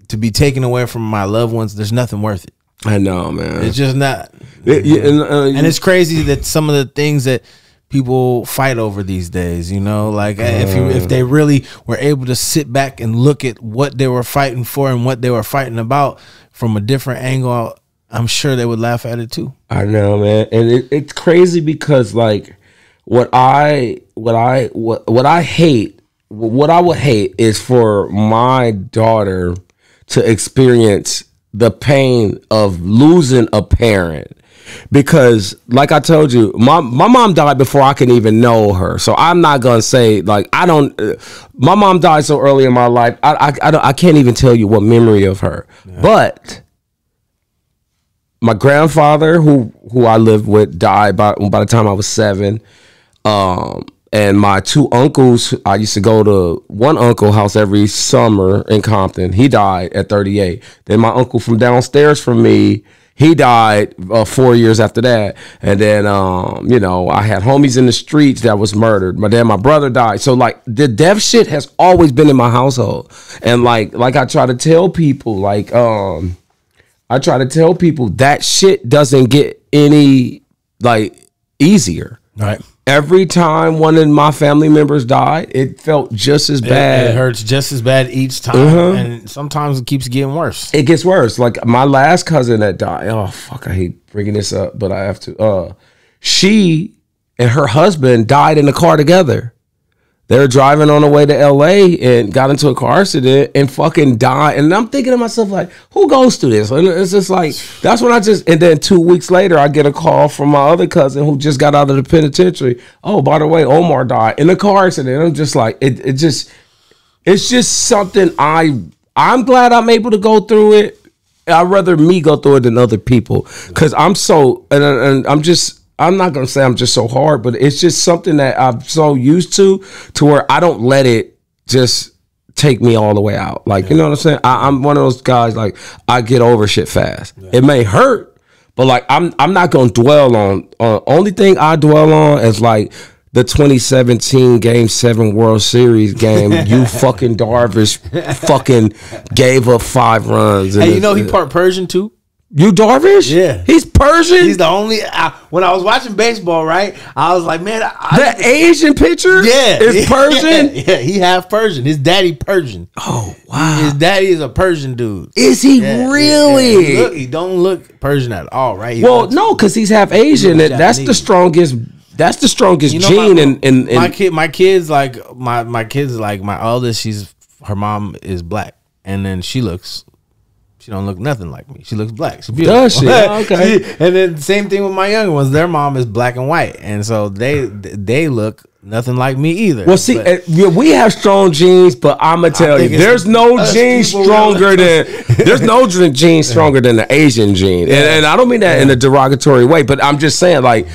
to be taken away from my loved ones, there's nothing worth it. I know, man. It's just not. And it's crazy that some of the things that people fight over these days. You know, like if they really were able to sit back and look at what they were fighting for and what they were fighting about from a different angle, I'm sure they would laugh at it too. I know, man, and it's crazy because like what I would hate is for my daughter to experience the pain of losing a parent. Because like I told you, my mom died before I can even know her. So I'm not going to say like, my mom died so early in my life. I can't even tell you what memory of her, but my grandfather who I lived with died by the time I was 7. And my 2 uncles, I used to go to one uncle house every summer in Compton. He died at 38. Then my uncle from downstairs from me, he died 4 years after that. And then, you know, I had homies in the streets that was murdered. But then my brother died. So, like, the death shit has always been in my household. And, like I try to tell people, like, that shit doesn't get any, like, easier. Right. Every time one of my family members died, it felt just as bad. It hurts just as bad each time, and sometimes it keeps getting worse. It gets worse. Like my last cousin that died. Oh fuck! I hate bringing this up, but I have to. She and her husband died in the car together. They were driving on the way to LA and got into a car accident and fucking died. And I'm thinking to myself, like, who goes through this? And it's just like, that's when and then 2 weeks later, I get a call from my other cousin who just got out of the penitentiary. Oh, by the way, Omar died in a car accident. I'm just like, it's just something I'm glad I'm able to go through it. I'd rather me go through it than other people. Cause I'm so, and I'm not going to say I'm just so hard, but it's just something that I'm so used to where I don't let it just take me all the way out. Like, you know what I'm saying? I'm one of those guys, like, I get over shit fast. Yeah. It may hurt, but like, I'm not going to dwell on, only thing I dwell on is like the 2017 Game 7 World Series game. You fucking Darvish fucking gave up 5 runs. Hey, you know he part Persian too? You Darvish? Yeah. He's Persian? He's the only... when I was watching baseball, right, I was like, man... The Asian pitcher is Persian? Yeah, he half Persian. His daddy Persian. Oh, wow. His daddy is a Persian dude. Is he really? Yeah. He don't look Persian at all, right? Well, no, because he's half Asian. That's the strongest... That's the strongest gene in my kids like my eldest, her mom is black, and then she don't look nothing like me. She looks black. She's beautiful. Does she? Okay. And then same thing with my younger ones. Their mom is black and white, and so they look nothing like me either. Well, see, we have strong genes, but I'm gonna tell you, there's no gene stronger than gene stronger than the Asian gene, and I don't mean that in a derogatory way, but I'm just saying, like,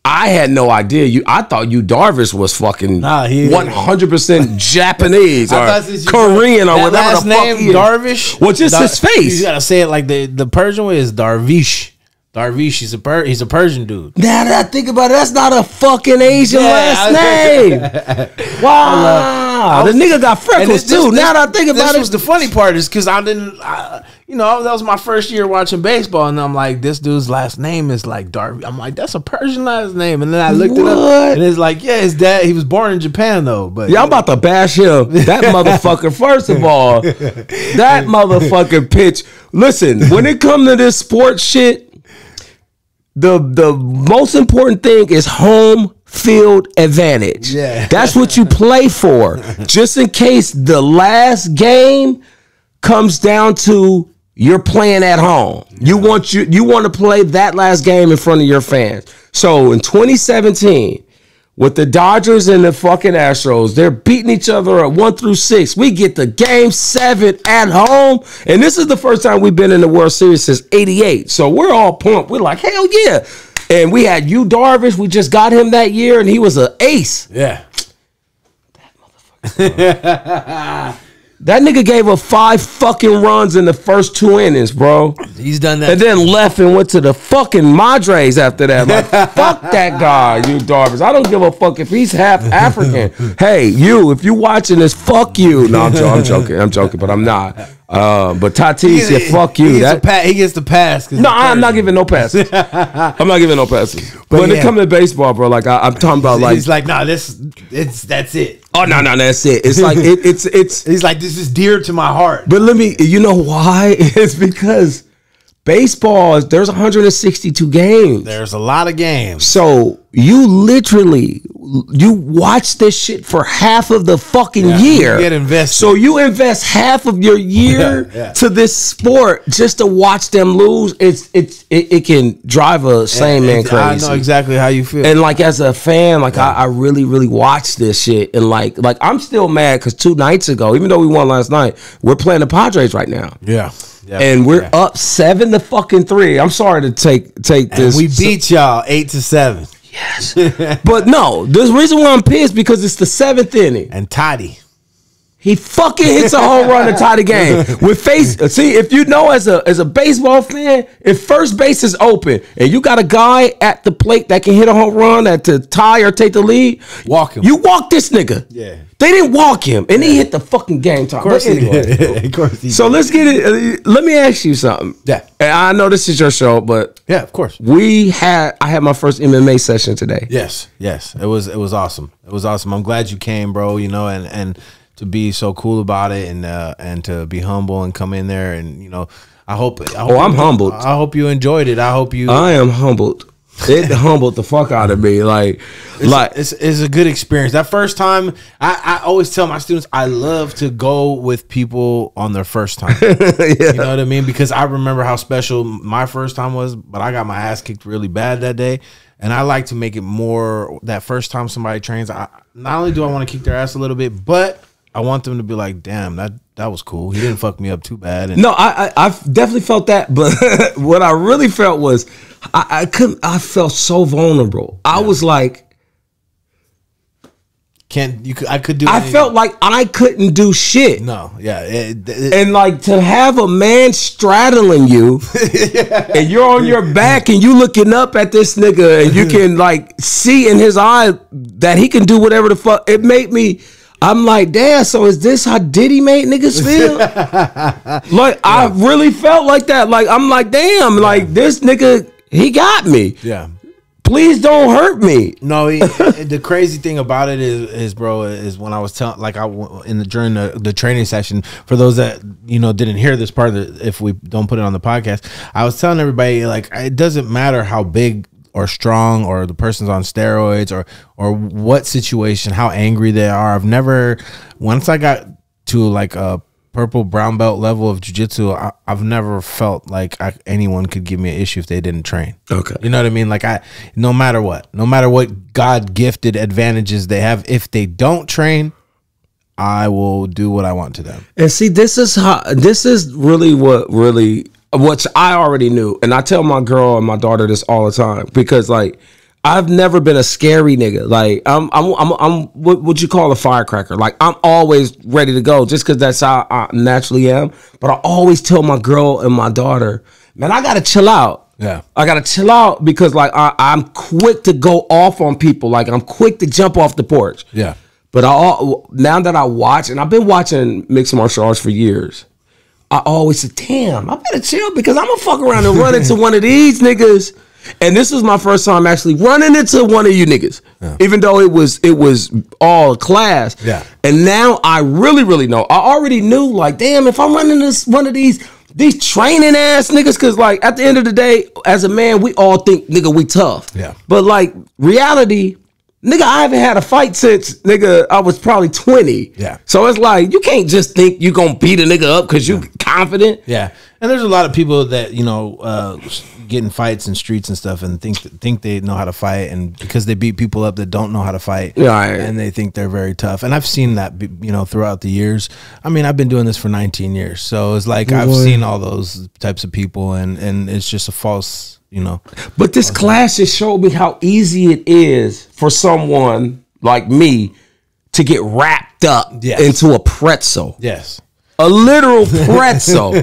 I had no idea. I thought you Darvish was fucking 100% Japanese or Korean or whatever the fuck he is. Darvish. Well, just his face. You gotta say it like the Persian way is Darvish. Darvish. He's a Persian dude. Now that I think about it, that's not a fucking Asian last name. Wow, the nigga got freckles too. Now that I think about it, this was the funny part is because I didn't. That was my first year watching baseball, and I'm like, this dude's last name is like Darby. I'm like, that's a Persian last name, and then I looked it up, and it's like, yeah, his dad. He was born in Japan though, but I'm about to bash him. That motherfucker. First of all, that motherfucking pitch. Listen, when it comes to this sports shit, the most important thing is home field advantage. Yeah, that's what you play for, just in case the last game comes down to you're playing at home. You want to play that last game in front of your fans. So in 2017, with the Dodgers and the fucking Astros, they're beating each other at 1 through 6. We get the Game 7 at home, and this is the first time we've been in the World Series since '88. So we're all pumped. We're like, hell yeah! And we had Darvish. We just got him that year, and he was an ace. Yeah. That motherfucker. That nigga gave up 5 fucking runs in the first 2 innings, bro. He's done that. And then left and went to the fucking Madres after that. Like, fuck that guy, you Darvish. I don't give a fuck if he's half African. Hey, if you watching this, fuck you. No, I'm joking, but I'm not. But Tatis, yeah, fuck you. He gets the pass. No, I'm not giving no passes. I'm not giving no passes. But when it comes to baseball, bro, like I'm talking about, like he's like, nah, that's it. Oh no, that's it. It's like it's. He's like, this is dear to my heart. But you know why? It's because baseball there's 162 games. There's a lot of games. So you literally watch this shit for half of the fucking year. You get invested. So you invest half of your year to this sport just to watch them lose. It can drive a sane man crazy. I know exactly how you feel. And like as a fan, like I really, really watch this shit. And like I'm still mad because 2 nights ago, even though we won last night, we're playing the Padres right now. Yeah. And we're up 7-3. I'm sorry to take this. We beat y'all 8-7. Yes. But no, the reason why I'm pissed because it's the 7th inning. And Toddy. He fucking hits a home run to tie the game. See, if you know as a baseball fan, if first base is open and you got a guy at the plate that can hit a home run to tie or take the lead, walk him. You walk this nigga. Yeah. They didn't walk him, and he hit the fucking game time. Of course he did. Of course he did. So let's get it. Let me ask you something. Yeah. And I know this is your show, but yeah, of course. I had my first MMA session today. Yes. It was awesome. It was awesome. I'm glad you came, bro. You know, and to be so cool about it, and to be humble and come in there, and you know, I hope I'm humbled. I hope you enjoyed it. I am humbled. It humbled the fuck out of me. It's a good experience. That first time, I always tell my students I love to go with people on their first time. You know what I mean? Because I remember how special my first time was, but I got my ass kicked really bad that day. And I like to make it more that first time somebody trains. Not only do I want to kick their ass a little bit, but I want them to be like, damn, that was cool. He didn't fuck me up too bad. And no, I've definitely felt that, but what I really felt was I felt so vulnerable. I was like, I could do. I felt like I couldn't do shit. No, yeah, and like to have a man straddling you, and you're on your back, and you looking up at this nigga, and you can like see in his eye that he can do whatever the fuck. It made me. I'm like, damn, so is this how Diddy made niggas feel? Like, I really felt like that. Like, I'm like, damn, like, this nigga, he got me. Yeah. Please don't hurt me. No, the crazy thing about it is, bro, is when I was telling, like, during the training session, for those that, you know, didn't hear this part of it, if we don't put it on the podcast, I was telling everybody, like, it doesn't matter how big or strong or the person's on steroids or what situation, how angry they are. I've never, once I got to like a purple brown belt level of jiu-jitsu, I've never felt like anyone could give me an issue if they didn't train. Okay. You know what I mean? Like no matter what God gifted advantages they have, if they don't train, I will do what I want to them. And see, this is really which I already knew, and I tell my girl and my daughter this all the time because, like, I've never been a scary nigga. Like, I'm what would you call a firecracker? Like, I'm always ready to go just because that's how I naturally am. But I always tell my girl and my daughter, man, I gotta chill out. Yeah, I gotta chill out because, like, I'm quick to go off on people. Like, I'm quick to jump off the porch. Yeah, but now that I watch, and I've been watching mixed martial arts for years. I always say, damn, I better chill because I'm going to fuck around and run into one of these niggas. And this was my first time actually running into one of you niggas, even though it was all class. Yeah. And now I really, really know. I already knew, like, damn, if I'm running this one of these training ass niggas, because, like, at the end of the day, as a man, we all think, nigga, we tough. Yeah. But, like, reality, nigga, I haven't had a fight since, nigga, I was probably 20. Yeah. So it's like, you can't just think you gonna beat a nigga up because you confident. Yeah. And there's a lot of people that, you know, get in fights in streets and stuff and think they know how to fight, and because they beat people up that don't know how to fight, and they think they're very tough. And I've seen that, you know, throughout the years. I mean, I've been doing this for 19 years. So it's like, I've seen all those types of people, and it's just a false, you know. But this class just showed me how easy it is for someone like me to get wrapped up into a pretzel. Yes. A literal pretzel.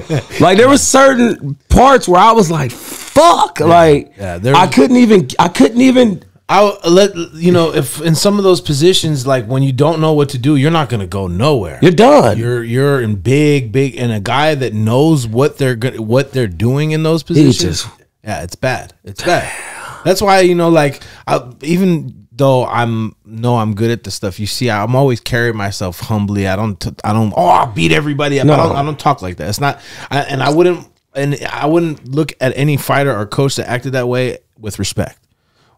Like, there were certain parts where I was like, fuck. I couldn't even I'll let you know if in some of those positions, like when you don't know what to do, you're not gonna go nowhere. You're done. You're in big, and a guy that knows what they're doing in those positions. Yeah, it's bad. It's bad. That's why, you know, like even though I'm good at the stuff, you see, I'm always carry myself humbly. I don't I'll beat everybody up. I don't talk like that. It's not, I wouldn't look at any fighter or coach that acted that way with respect.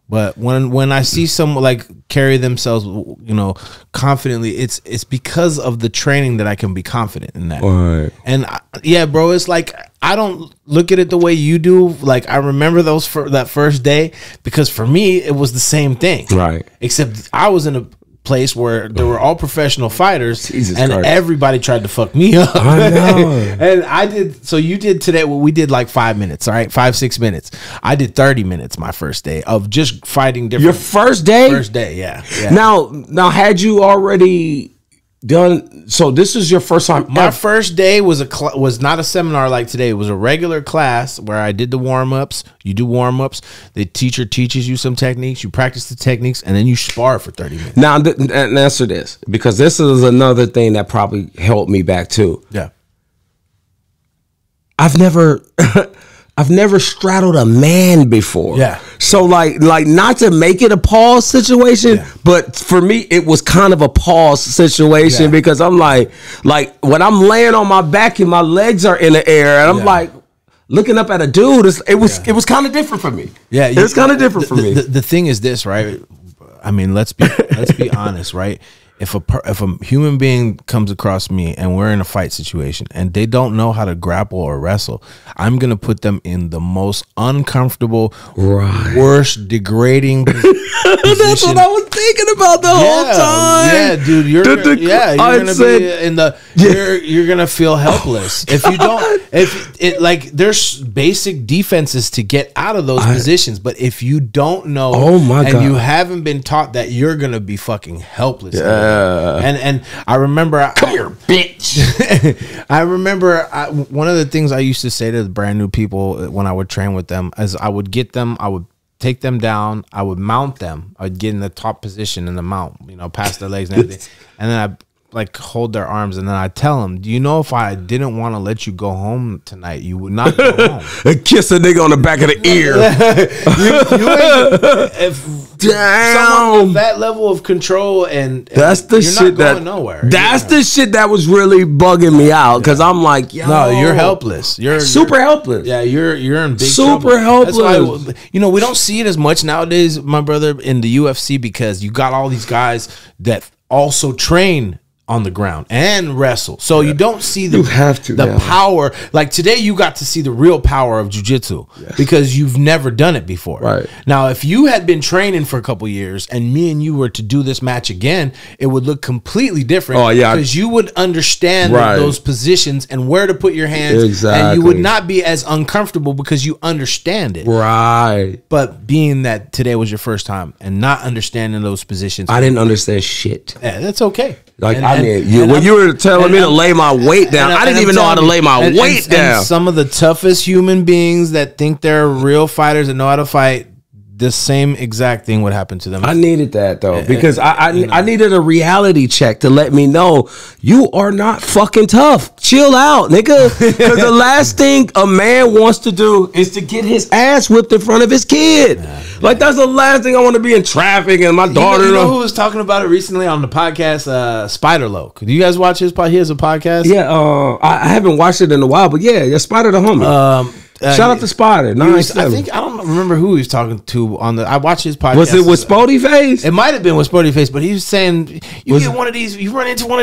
But when I see someone like carry themselves, you know, confidently, it's because of the training that I can be confident in that. Right. And yeah, bro, it's like I don't look at it the way you do. Like I remember that first day, because for me it was the same thing. Right. Except I was in a place where there were all professional fighters, and Christ. everybody tried to fuck me up. I know. And I did. So you did today. Well, we did like 5 minutes. All right, 5-6 minutes. I did 30 minutes my first day of just fighting different. Your first day? First day, yeah. Now, had you already done? So this is your first time. My first day was not a seminar like today. It was a regular class where I did the warm-ups. You do warm-ups. The teacher teaches you some techniques. You practice the techniques, and then you spar for 30 minutes. Now, answer this, because this is another thing that probably held me back too. Yeah. I've never straddled a man before. Yeah. So like not to make it a pause situation, but for me it was kind of a pause situation because I'm like when I'm laying on my back and my legs are in the air and I'm like looking up at a dude, it was kind of different for me. Yeah, it's kind of different for me. The thing is this, right? I mean, let's be honest, right? If a human being comes across me and we're in a fight situation and they don't know how to grapple or wrestle, I'm gonna put them in the most uncomfortable, worst, degrading position. That's what I was thinking about the whole time. Yeah, dude, you're gonna be in the you're gonna feel helpless if you don't. There's basic defenses to get out of those positions, but if you don't know, and you haven't been taught that, you're gonna be fucking helpless. And I remember, come here, bitch. I remember one of the things I used to say to the brand new people when I would train with them is I would get them, I would take them down, I would mount them, I would get in the top position in the mount, you know, past their legs and everything, and then I like hold their arms, and then I tell them, do you know if I didn't want to let you go home tonight, you would not go home. Kiss a nigga on the back of the ear. Someone with that level of control, and that's the you're shit not going nowhere. That's the shit that was really bugging me out, because I'm like, yo, no, you're helpless. You're super helpless. Yeah, you're in big super helpless. That's why, you know, we don't see it as much nowadays, my brother, in the UFC, because you got all these guys that also train on the ground and wrestle, so you don't see the power. Like today, you got to see the real power of jiu-jitsu because you've never done it before. Right now, if you had been training for a couple years and me and you were to do this match again, it would look completely different. Oh yeah, because you would understand those positions and where to put your hands, and you would not be as uncomfortable because you understand it. Right. But being that today was your first time and not understanding those positions, I didn't understand shit. Yeah, that's okay. Like when you were telling me to lay my weight down, I didn't even know how to lay my weight down. And some of the toughest human beings that think they're real fighters and know how to fight, the same exact thing would happen to them. I needed that though, because I needed a reality check to let me know you are not fucking tough. Chill out, nigga. Because the last thing a man wants to do is to get his ass whipped in front of his kid. Like that's the last thing I want to be in traffic and my daughter. You know who was talking about it recently on the podcast? Spider Loke. Do you guys watch his podcast? He has a podcast. Yeah, I haven't watched it in a while, but yeah, Spider the homie. Shout out to Spider. I don't remember who he was talking to on the. I watched his podcast. Was it with Spody Face? It might have been with Spody Face, but he was saying you run into one of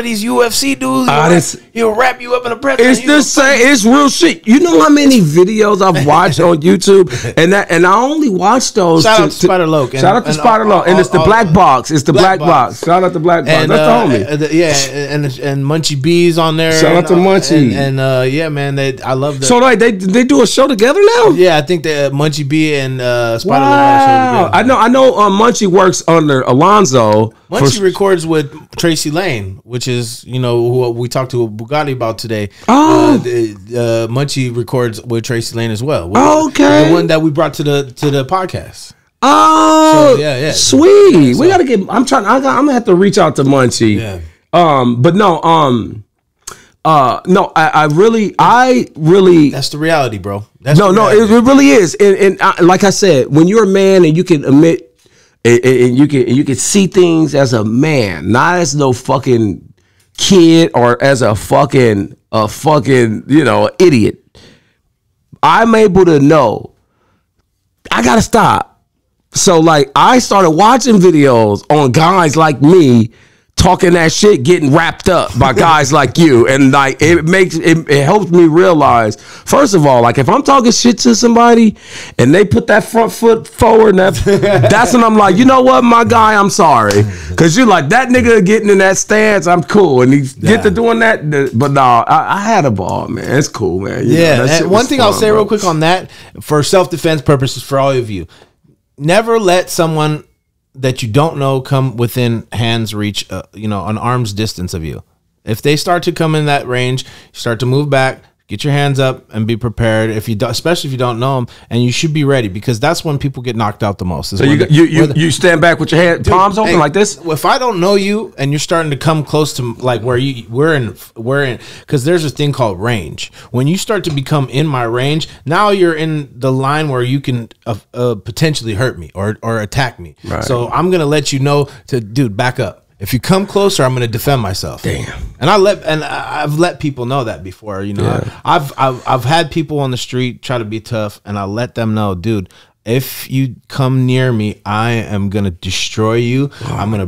these UFC dudes. He'll wrap you up in a press. It's the same. It's real shit. You know how many videos I've watched on YouTube, and I only watch those. Shout out to Spider Loke. Shout out to Spider Loke, and it's the Black Box. It's the Black Box. Shout out to Black Box. That's the homie. And Munchie B's on there. Shout out to Munchie. And yeah, man, I love that. So like they do a show together now? Yeah, I think that Munchie B and Spider Loke. I know. Munchie works under Alonzo. Munchie records with Tracy Lane, which is who we talked to Bugatti about today. Oh, Munchie records with Tracy Lane as well. Okay, the one that we brought to the podcast. Oh, So, yeah. Sweet. So- we gotta get. I'm gonna have to reach out to Munchie. Yeah. But no. No. I really. That's the reality, bro. No. It really is. And like I said, when you're a man and you can admit, and you can see things as a man, not as no fucking kid or as a fucking idiot. I'm able to know I gotta stop. So like I started watching videos on guys like me talking that shit, getting wrapped up by guys like you, and like it helps me realize, first of all, like if I'm talking shit to somebody and they put that front foot forward, that's when I'm like, you know what, my guy, I'm sorry, because you're like that nigga getting in that stance, I'm cool, and he get to doing that, but no, I had a ball, man. It's cool, man. You know, And one thing I'll say real quick on that, for self-defense purposes, for all of you, never let someone that you don't know come within hand's reach, an arm's distance of you. If they start to come in that range, you start to move back, get your hands up, and be prepared. Especially if you don't know them, and you should be ready, because that's when people get knocked out the most. So you stand back with your palms open like this. If I don't know you and you're starting to come close to like where we're in, because there's a thing called range. When you start to become in my range, now you're in the line where you can potentially hurt me or attack me. Right. So I'm gonna let you know dude, back up. If you come closer, I'm going to defend myself. Damn. And I've let people know that before. I've had people on the street try to be tough, and I let them know, dude, if you come near me, I am gonna destroy you. I'm gonna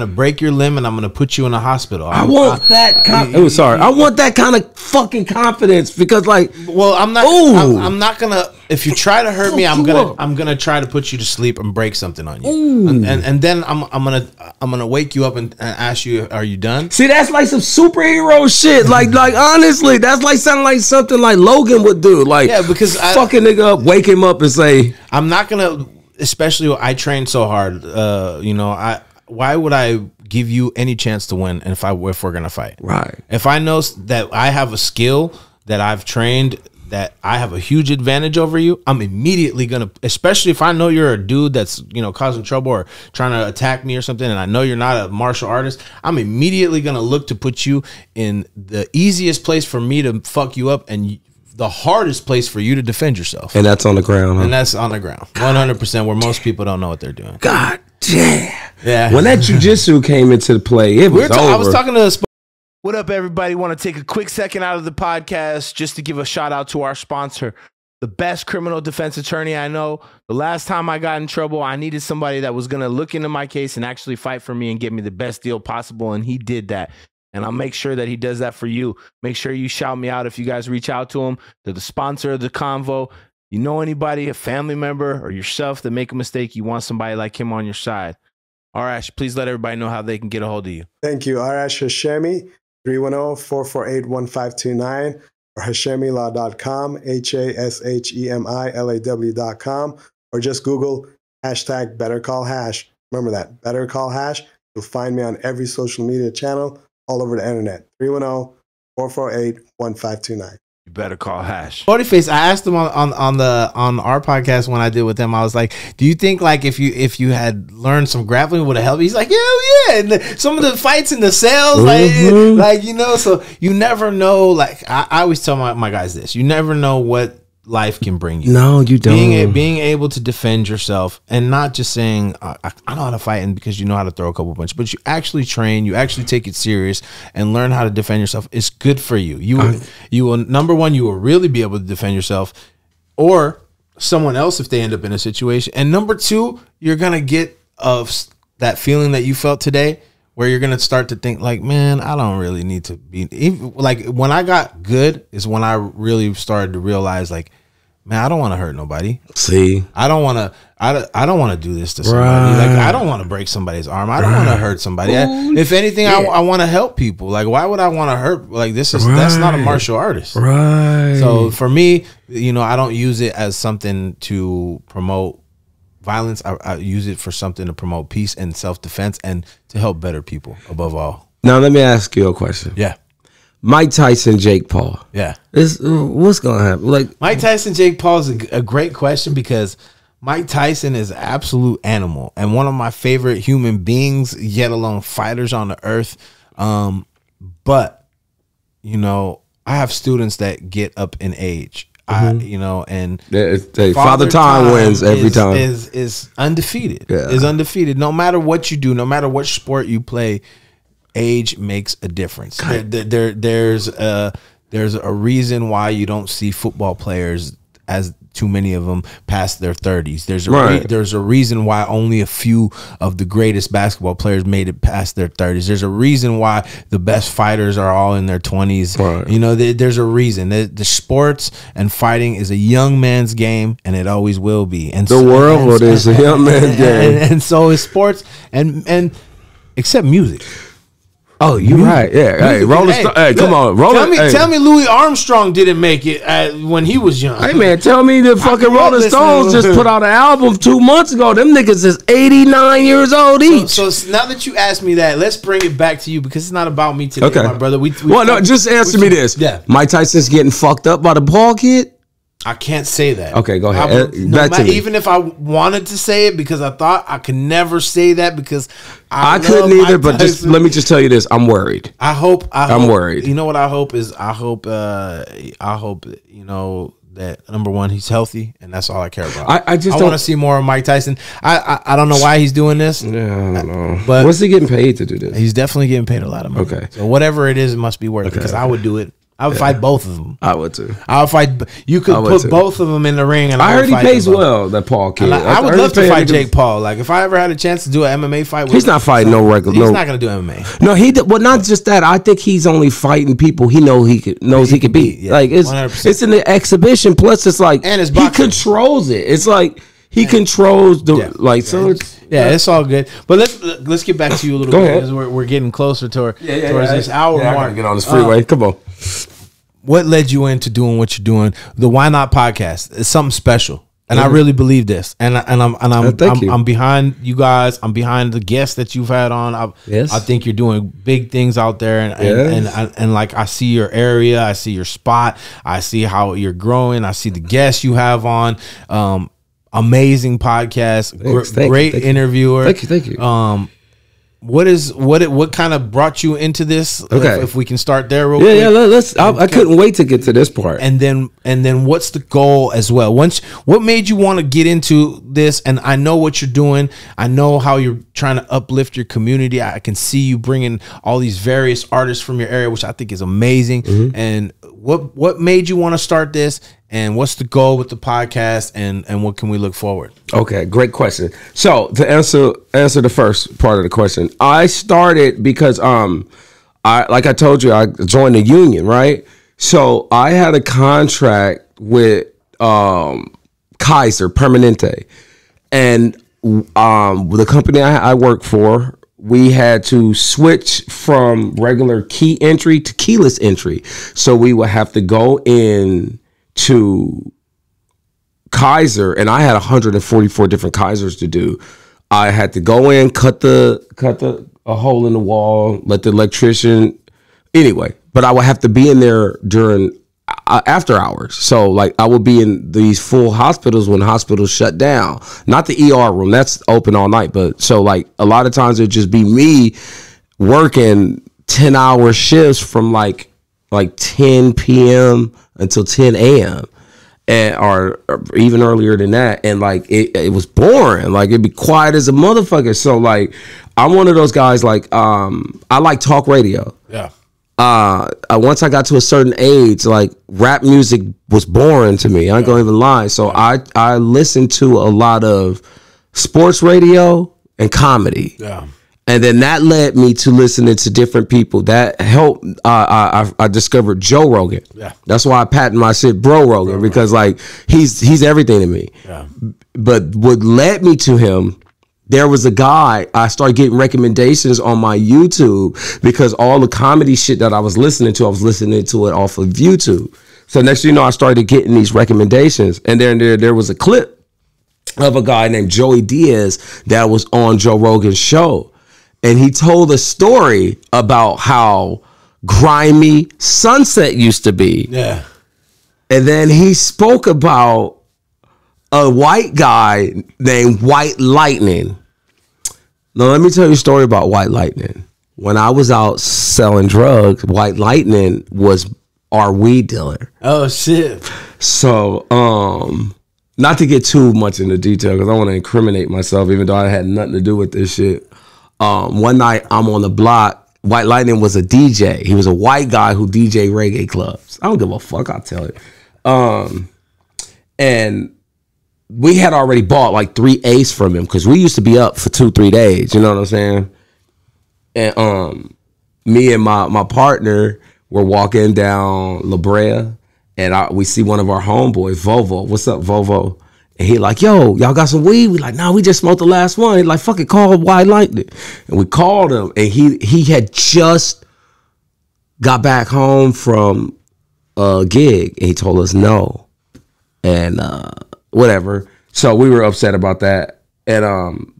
break your limb, and I'm gonna put you in a hospital. I want that kind of fucking confidence, because like, well, I'm not gonna. If you try to hurt me, I'm gonna try to put you to sleep and break something on you, and then I'm gonna wake you up and ask you, are you done? See, that's like some superhero shit. Like honestly, that's like sounding like something like Logan would do. Like, yeah, because fucking nigga up, wake him up, and say, I'm not gonna. Especially, I train so hard. Why would I give you any chance to win if we're gonna fight? Right. If I know that I have a skill that I've trained, that I have a huge advantage over you, I'm immediately gonna, especially if I know you're a dude that's, causing trouble or trying to attack me or something, and I know you're not a martial artist, I'm immediately gonna look to put you in the easiest place for me to fuck you up, and the hardest place for you to defend yourself. And that's on the ground, huh? And that's on the ground. 100%, where most people don't know what they're doing. God damn. Yeah. When that jiu-jitsu came into the play, it was over. I was talking to What up, everybody? Want to take a quick second out of the podcast just to give a shout out to our sponsor, the best criminal defense attorney I know. The last time I got in trouble, I needed somebody that was going to look into my case and actually fight for me and get me the best deal possible, and he did that. And I'll make sure that he does that for you. Make sure you shout me out if you guys reach out to him. They're the sponsor of the Convo. You know anybody, a family member, or yourself that make a mistake, you want somebody like him on your side. Arash, please let everybody know how they can get a hold of you. Thank you. Arash Hashemi, 310-448-1529, or HashemiLaw.com, HashemiLaw.com, or just Google hashtag Better Call Hash. Remember that, Better Call Hash. You'll find me on every social media channel all over the internet. 310-448-1529. You better call Hash. Face. I asked him on our podcast when I did with him. I was like, "Do you think like if you had learned some grappling would have helped?" He's like, "Hell yeah!" And some of the fights in the cells, so you never know. Like I always tell my guys this: you never know what life can bring you. No, you don't. Being able to defend yourself, and not just saying I know how to fight, and because you know how to throw a couple punches, but you actually train, you actually take it serious and learn how to defend yourself. It's good for you. You will number one, you will really be able to defend yourself or someone else if they end up in a situation, and number two, you're gonna get that feeling that you felt today, where you're gonna start to think like, man, I don't really need to be. Like when I got good is when I really started to realize, like, man, I don't want to hurt nobody. See, I don't want to. I don't want to do this to somebody. Right. Like I don't want to break somebody's arm. I don't want to hurt somebody. If anything, I want to help people. Like why would I want to hurt? Like that's not a martial artist. Right. So for me, I don't use it as something to promote violence. I use it for something to promote peace and self-defense and to help better people above all. Now let me ask you a question. Yeah. Mike Tyson, Jake Paul. Yeah. What's gonna happen? Like Mike Tyson, Jake Paul is a great question, because Mike Tyson is an absolute animal and one of my favorite human beings, yet alone fighters on the earth. But you know, I have students that get up in age. You know, and Father Time wins every time. Is undefeated. Yeah. Is undefeated. No matter what you do, no matter what sport you play, age makes a difference. There's a reason why you don't see football players as too many of them past their 30s. There's a reason why only a few of the greatest basketball players made it past their 30s. There's a reason why the best fighters are all in their 20s. Right. You know, there's a reason. The sports and fighting is a young man's game, and it always will be. And the world is a young man's game. And so is sports and except music. Oh, you're right. Yeah. Hey, Rolling Stone. Hey, come on. Tell me Louis Armstrong didn't make it when he was young. Hey, man, tell me the fucking Rolling Stones just put out an album 2 months ago. Them niggas is 89 years old each. So now that you asked me that, let's bring it back to you because it's not about me today, my brother. Just answer me this. Yeah. Mike Tyson's getting fucked up by the Paul kid? I can't say that. Okay, go ahead. Even if I wanted to say it, because I thought I could never say that because I couldn't either. But let me just tell you this: I'm worried. I'm worried. You know what I hope is? I hope you know that number one, he's healthy, and that's all I care about. I want to see more of Mike Tyson. I don't know why he's doing this. Yeah, I don't know. But what's he getting paid to do this? He's definitely getting paid a lot of money. Okay, so whatever it is, it must be worth it because I would do it. I would fight both of them. I would too. I would fight. You could put both of them in the ring, and I heard he pays well. That Paul kid. I would love to fight Jake Paul. Like if I ever had a chance to do an MMA fight, he's not fighting no regular. He's not going to do MMA. No, well, not just that. I think he's only fighting people he knows he could beat. Yeah, like it's in the exhibition. Plus, it's like and he controls it. It's like he controls the So it's all good. But let's get back to you a little bit because we're getting closer towards this hour mark. I gotta get on this freeway. Come on. What led you into doing what you're doing? The Why Not podcast is something special, and I really believe this. And I'm behind you guys. I'm behind the guests that you've had on. I think you're doing big things out there, and like I see your area, I see your spot, I see how you're growing, I see the guests you have on. Amazing podcast, great interviewer. Thank you. What kind of brought you into this? Okay, if we can start there real quick. Let's. I couldn't wait to get to this part. And then what's the goal as well? What made you want to get into this? And I know what you're doing. I know how you're trying to uplift your community. I can see you bringing all these various artists from your area, which I think is amazing. Mm-hmm. And what made you want to start this? And what's the goal with the podcast, and what can we look forward? Okay, great question. So to answer the first part of the question, I started because like I told you, I joined the union, right? So I had a contract with Kaiser Permanente, and the company I work for, we had to switch from regular key entry to keyless entry. So we would have to go in to Kaiser, and I had 144 different Kaisers to do. I had to go in, cut a hole in the wall, let the electrician. Anyway, but I would have to be in there during after hours. So like I would be in these full hospitals when hospitals shut down. Not the ER room, that's open all night. But so like a lot of times it'd just be me working 10-hour shifts from like 10 p.m. until 10 a.m. and or even earlier than that, and like it was boring. Like it'd be quiet as a motherfucker. So like I'm one of those guys. Like I like talk radio. Yeah. Once I got to a certain age, like rap music was boring to me. I ain't gonna even lie. So I listened to a lot of sports radio and comedy. Yeah. And then that led me to listening to different people. That helped. I discovered Joe Rogan. Yeah, that's why I patent my shit, Bro Rogan, because like he's everything to me. Yeah. But what led me to him, there was a guy. I started getting recommendations on my YouTube because all the comedy shit that I was listening to it off of YouTube. So next thing you know, I started getting these recommendations, and then there was a clip of a guy named Joey Diaz that was on Joe Rogan's show. And he told a story about how grimy Sunset used to be. Yeah. And then he spoke about a white guy named White Lightning. Now, let me tell you a story about White Lightning. When I was out selling drugs, White Lightning was our weed dealer. Oh, shit. So, not to get too much into detail because I want to incriminate myself, even though I had nothing to do with this shit. One night, I'm on the block. White Lightning was a DJ. He was a white guy who DJ reggae clubs. I don't give a fuck, I'll tell you. And we had already bought like 3 eighths from him because we used to be up for 2-3 days. You know what I'm saying? And me and my partner were walking down La Brea, and we see one of our homeboys, Vovo. What's up, Vovo? And he like, yo, y'all got some weed? We like, nah, we just smoked the last one. He like, fuck it, call White Lightning. And we called him, and he had just got back home from a gig, and he told us no. And whatever. So we were upset about that. And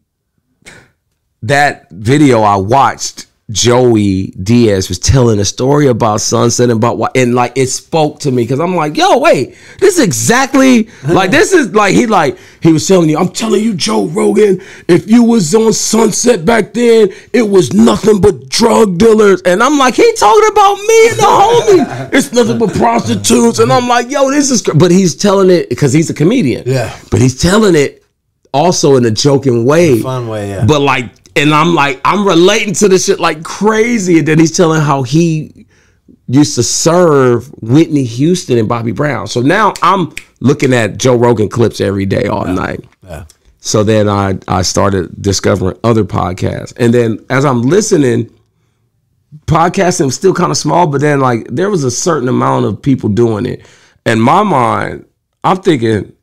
that video I watched, Joey Diaz was telling a story about Sunset and about what, and like it spoke to me because I'm like, yo, wait, this is exactly like this is like he was telling you, I'm telling you, Joe Rogan, if you was on Sunset back then, it was nothing but drug dealers. And I'm like, he talking about me and the homie. It's nothing but prostitutes. And I'm like, yo, this is, but he's telling it because he's a comedian. Yeah. But he's telling it also in a joking way. Fun way, yeah. But like, and I'm like, I'm relating to this shit like crazy. And then he's telling how he used to serve Whitney Houston and Bobby Brown. So now I'm looking at Joe Rogan clips every day, all night. Yeah. So then I started discovering other podcasts. And then as I'm listening, podcasting was still kind of small, but then like there was a certain amount of people doing it. In my mind, I'm thinking,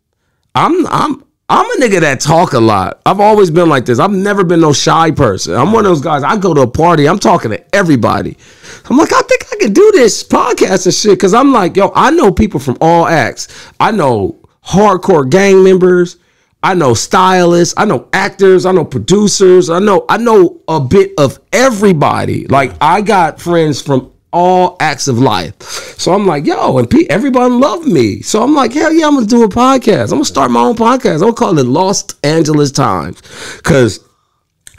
I'm a nigga that talk a lot. I've always been like this. I've never been no shy person. I'm one of those guys, I go to a party, I'm talking to everybody. I'm like, I think I can do this podcast and shit. Cause I'm like, yo, I know people from all acts. I know hardcore gang members. I know stylists. I know actors. I know producers. I know a bit of everybody. Like I got friends from all acts of life. So I'm like, yo, and everybody love me. So I'm like, hell yeah, I'm gonna do a podcast. I'm gonna start my own podcast. I'm gonna call it Los Angeles Times. Cause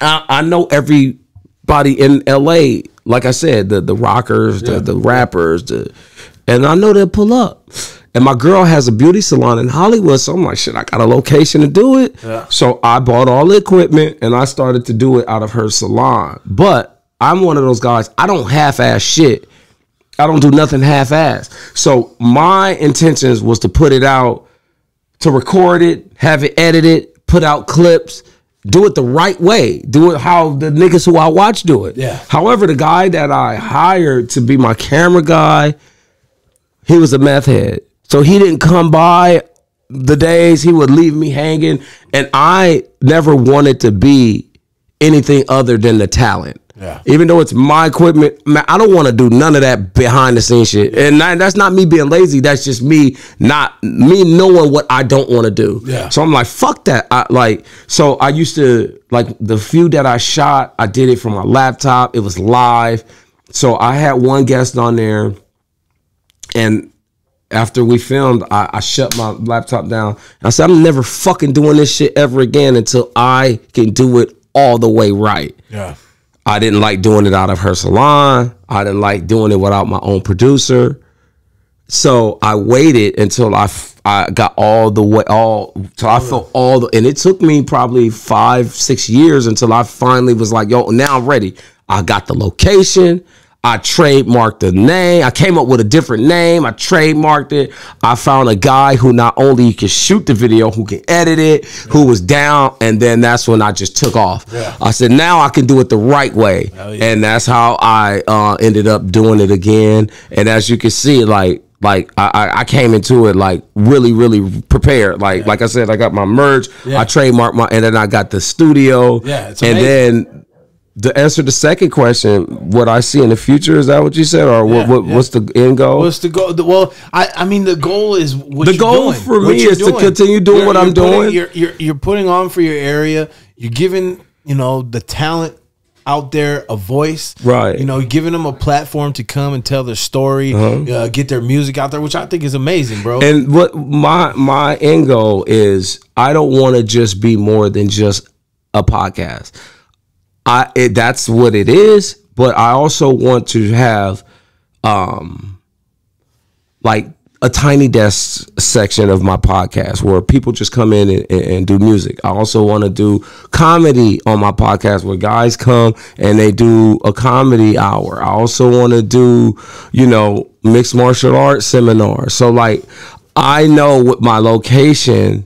I know everybody in LA, like I said, the rockers, the rappers, and I know they'll pull up. And my girl has a beauty salon in Hollywood, so I'm like, shit, I got a location to do it. Yeah. So I bought all the equipment and I started to do it out of her salon. But I'm one of those guys, I don't half-ass shit. I don't do nothing half-ass. So my intentions was to put it out, to record it, have it edited, put out clips, do it the right way. Do it how the niggas who I watch do it. Yeah. However, the guy that I hired to be my camera guy, he was a meth head. So he didn't come by the days, he would leave me hanging. And I never wanted to be anything other than the talent. Yeah. Even though it's my equipment, man, I don't want to do none of that behind the scenes shit. And that's not me being lazy. That's just me knowing what I don't want to do. Yeah. So I'm like, fuck that. So I used to, like, the few that I shot, I did it from my laptop. It was live. So I had one guest on there, and after we filmed, I shut my laptop down. I said, I'm never fucking doing this shit ever again until I can do it all the way right. Yeah. I didn't like doing it out of her salon. I didn't like doing it without my own producer. So I waited until I got all the way, till I felt and it took me probably 5-6 years until I finally was like, yo, now I'm ready. I got the location. I trademarked the name. I came up with a different name. I trademarked it. I found a guy who not only can shoot the video, who can edit it, who was down, and then that's when I just took off. Yeah. I said, now I can do it the right way. Yeah. And that's how I ended up doing it again. And as you can see, like I came into it like really, really prepared. Like I said, I got my merch, I trademarked and then I got the studio. Yeah, it's amazing. And then to answer the second question, what I see in the future, is that what you said, or what's the end goal? What's the goal? Well, I mean, the goal is the goal for me is to continue doing what I'm doing. You're putting on for your area. You're giving the talent out there a voice, Right. You know, giving them a platform to come and tell their story, get their music out there, which I think is amazing, bro. And what my end goal is, I don't want to just be more than just a podcast. That's what it is, but I also want to have like a tiny desk section of my podcast where people just come in and do music. I also want to do comedy on my podcast where guys come and they do a comedy hour. I also want to do, you know, mixed martial arts seminars. So like, I know with my location,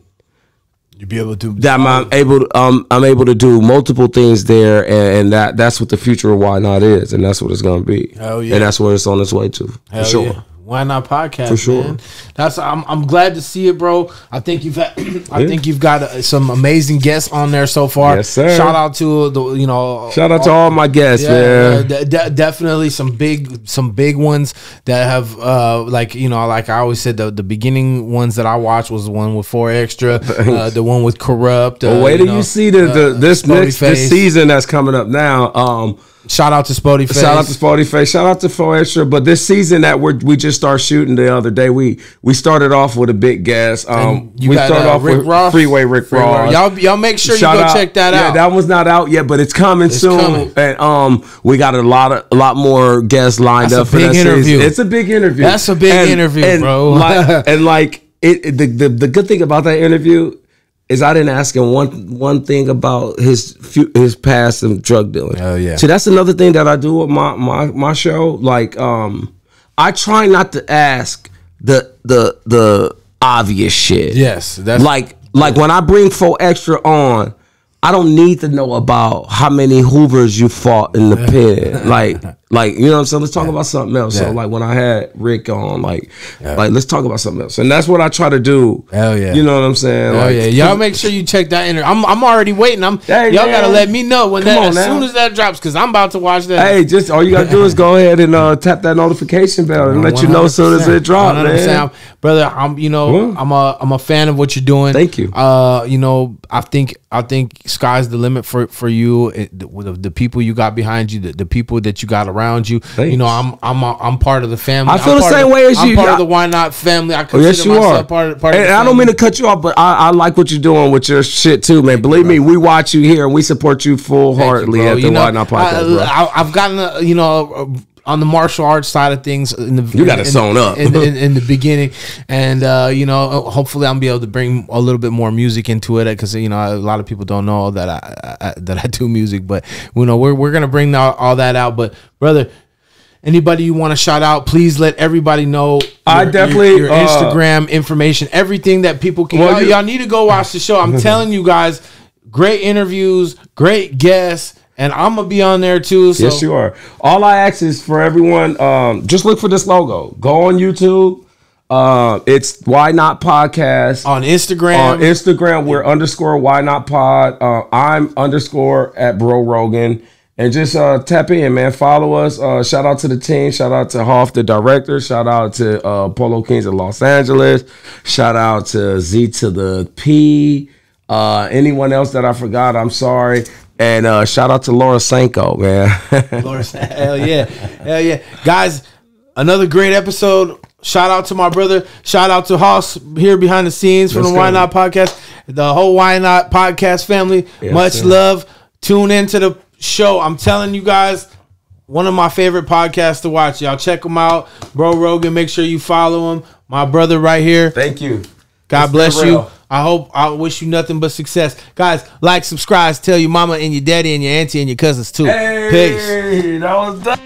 you be able to do that I'm able to do multiple things there, and that's what the future of Why Not is, and that's what it's gonna be. Hell yeah. And that's where it's on its way to. Hell for sure. Yeah. Why Not podcast? For sure. Man. I'm glad to see it, bro. I think you've got some amazing guests on there so far. Yes, sir. Shout out to shout out to all my guests, man. Definitely some big ones that have like I always said, the beginning ones that I watched was the one with 4 Extra, the one with Corrupt. Well, wait till you see this season that's coming up now. Shout out to Spody Face. Shout out to Spody Face. Shout out to 4 Extra. But this season that we just started shooting the other day, we started off with a big guest. We started off with Ross. Freeway Rick Ross. Y'all make sure you go check that out. Yeah, that one's not out yet, but it's coming soon. And we got a lot more guests lined up for that season. It's a big interview. That's a big interview, bro. The good thing about that interview is I didn't ask him one thing about his past and drug dealing. Oh yeah. See, that's another thing that I do with my show. Like, I try not to ask the obvious shit. Yes, that's like when I bring 4 Extra on, I don't need to know about how many Hoovers you fought in the pen. Like, you know what I'm saying? Let's talk about something else. Yeah. So like when I had Rick on, like let's talk about something else. And that's what I try to do. Hell yeah. You know what I'm saying? Hell yeah. Y'all make sure you check that interview. I'm already waiting. Y'all gotta let me know when as soon as that drops, because I'm about to watch that. Hey, just all you gotta do is go ahead and tap that notification bell and let you know as soon as it drops, man. Brother, I'm a fan of what you're doing. Thank you. I think sky's the limit for you. The people you got behind you, the people that you got around you. Thanks. You know, I'm part of the family. I feel the same way as you. I'm part of the Why Not family. I consider myself part of the family. I don't mean to cut you off, but I like what you're doing with your shit too, man. Believe me, we watch you here and we support you full-heartedly at the Why Not podcast, bro. I've gotten on the martial arts side of things, you got it sewn up in the beginning, and hopefully I'll be able to bring a little bit more music into it, because a lot of people don't know that I do music, but we're gonna bring all that out. But brother, anybody you want to shout out, please let everybody know. Your Instagram information, everything that people can. Y'all need to go watch the show. I'm telling you guys, great interviews, great guests. And I'm going to be on there too. So. Yes, you are. All I ask is for everyone, just look for this logo. Go on YouTube. It's Why Not Podcast. On Instagram. On Instagram, we're _ Why Not Pod. I'm _ at Bro Rogan. And just tap in, man. Follow us. Shout out to the team. Shout out to Hoff, the director. Shout out to Polo Kings of Los Angeles. Shout out to Z to the P. Anyone else that I forgot, I'm sorry. And shout out to Laura Sanko, man. Hell yeah. Guys, another great episode. Shout out to my brother. Shout out to Hoss here behind the scenes from the Why Not Podcast. The whole Why Not Podcast family. Yes, much love. Tune into the show. I'm telling you guys, one of my favorite podcasts to watch. Y'all check them out. Bro Rogan, make sure you follow him. My brother right here. Thank you. God bless you. I wish you nothing but success. Guys, like, subscribe, tell your mama and your daddy and your auntie and your cousins too. Hey, Peace. That was done.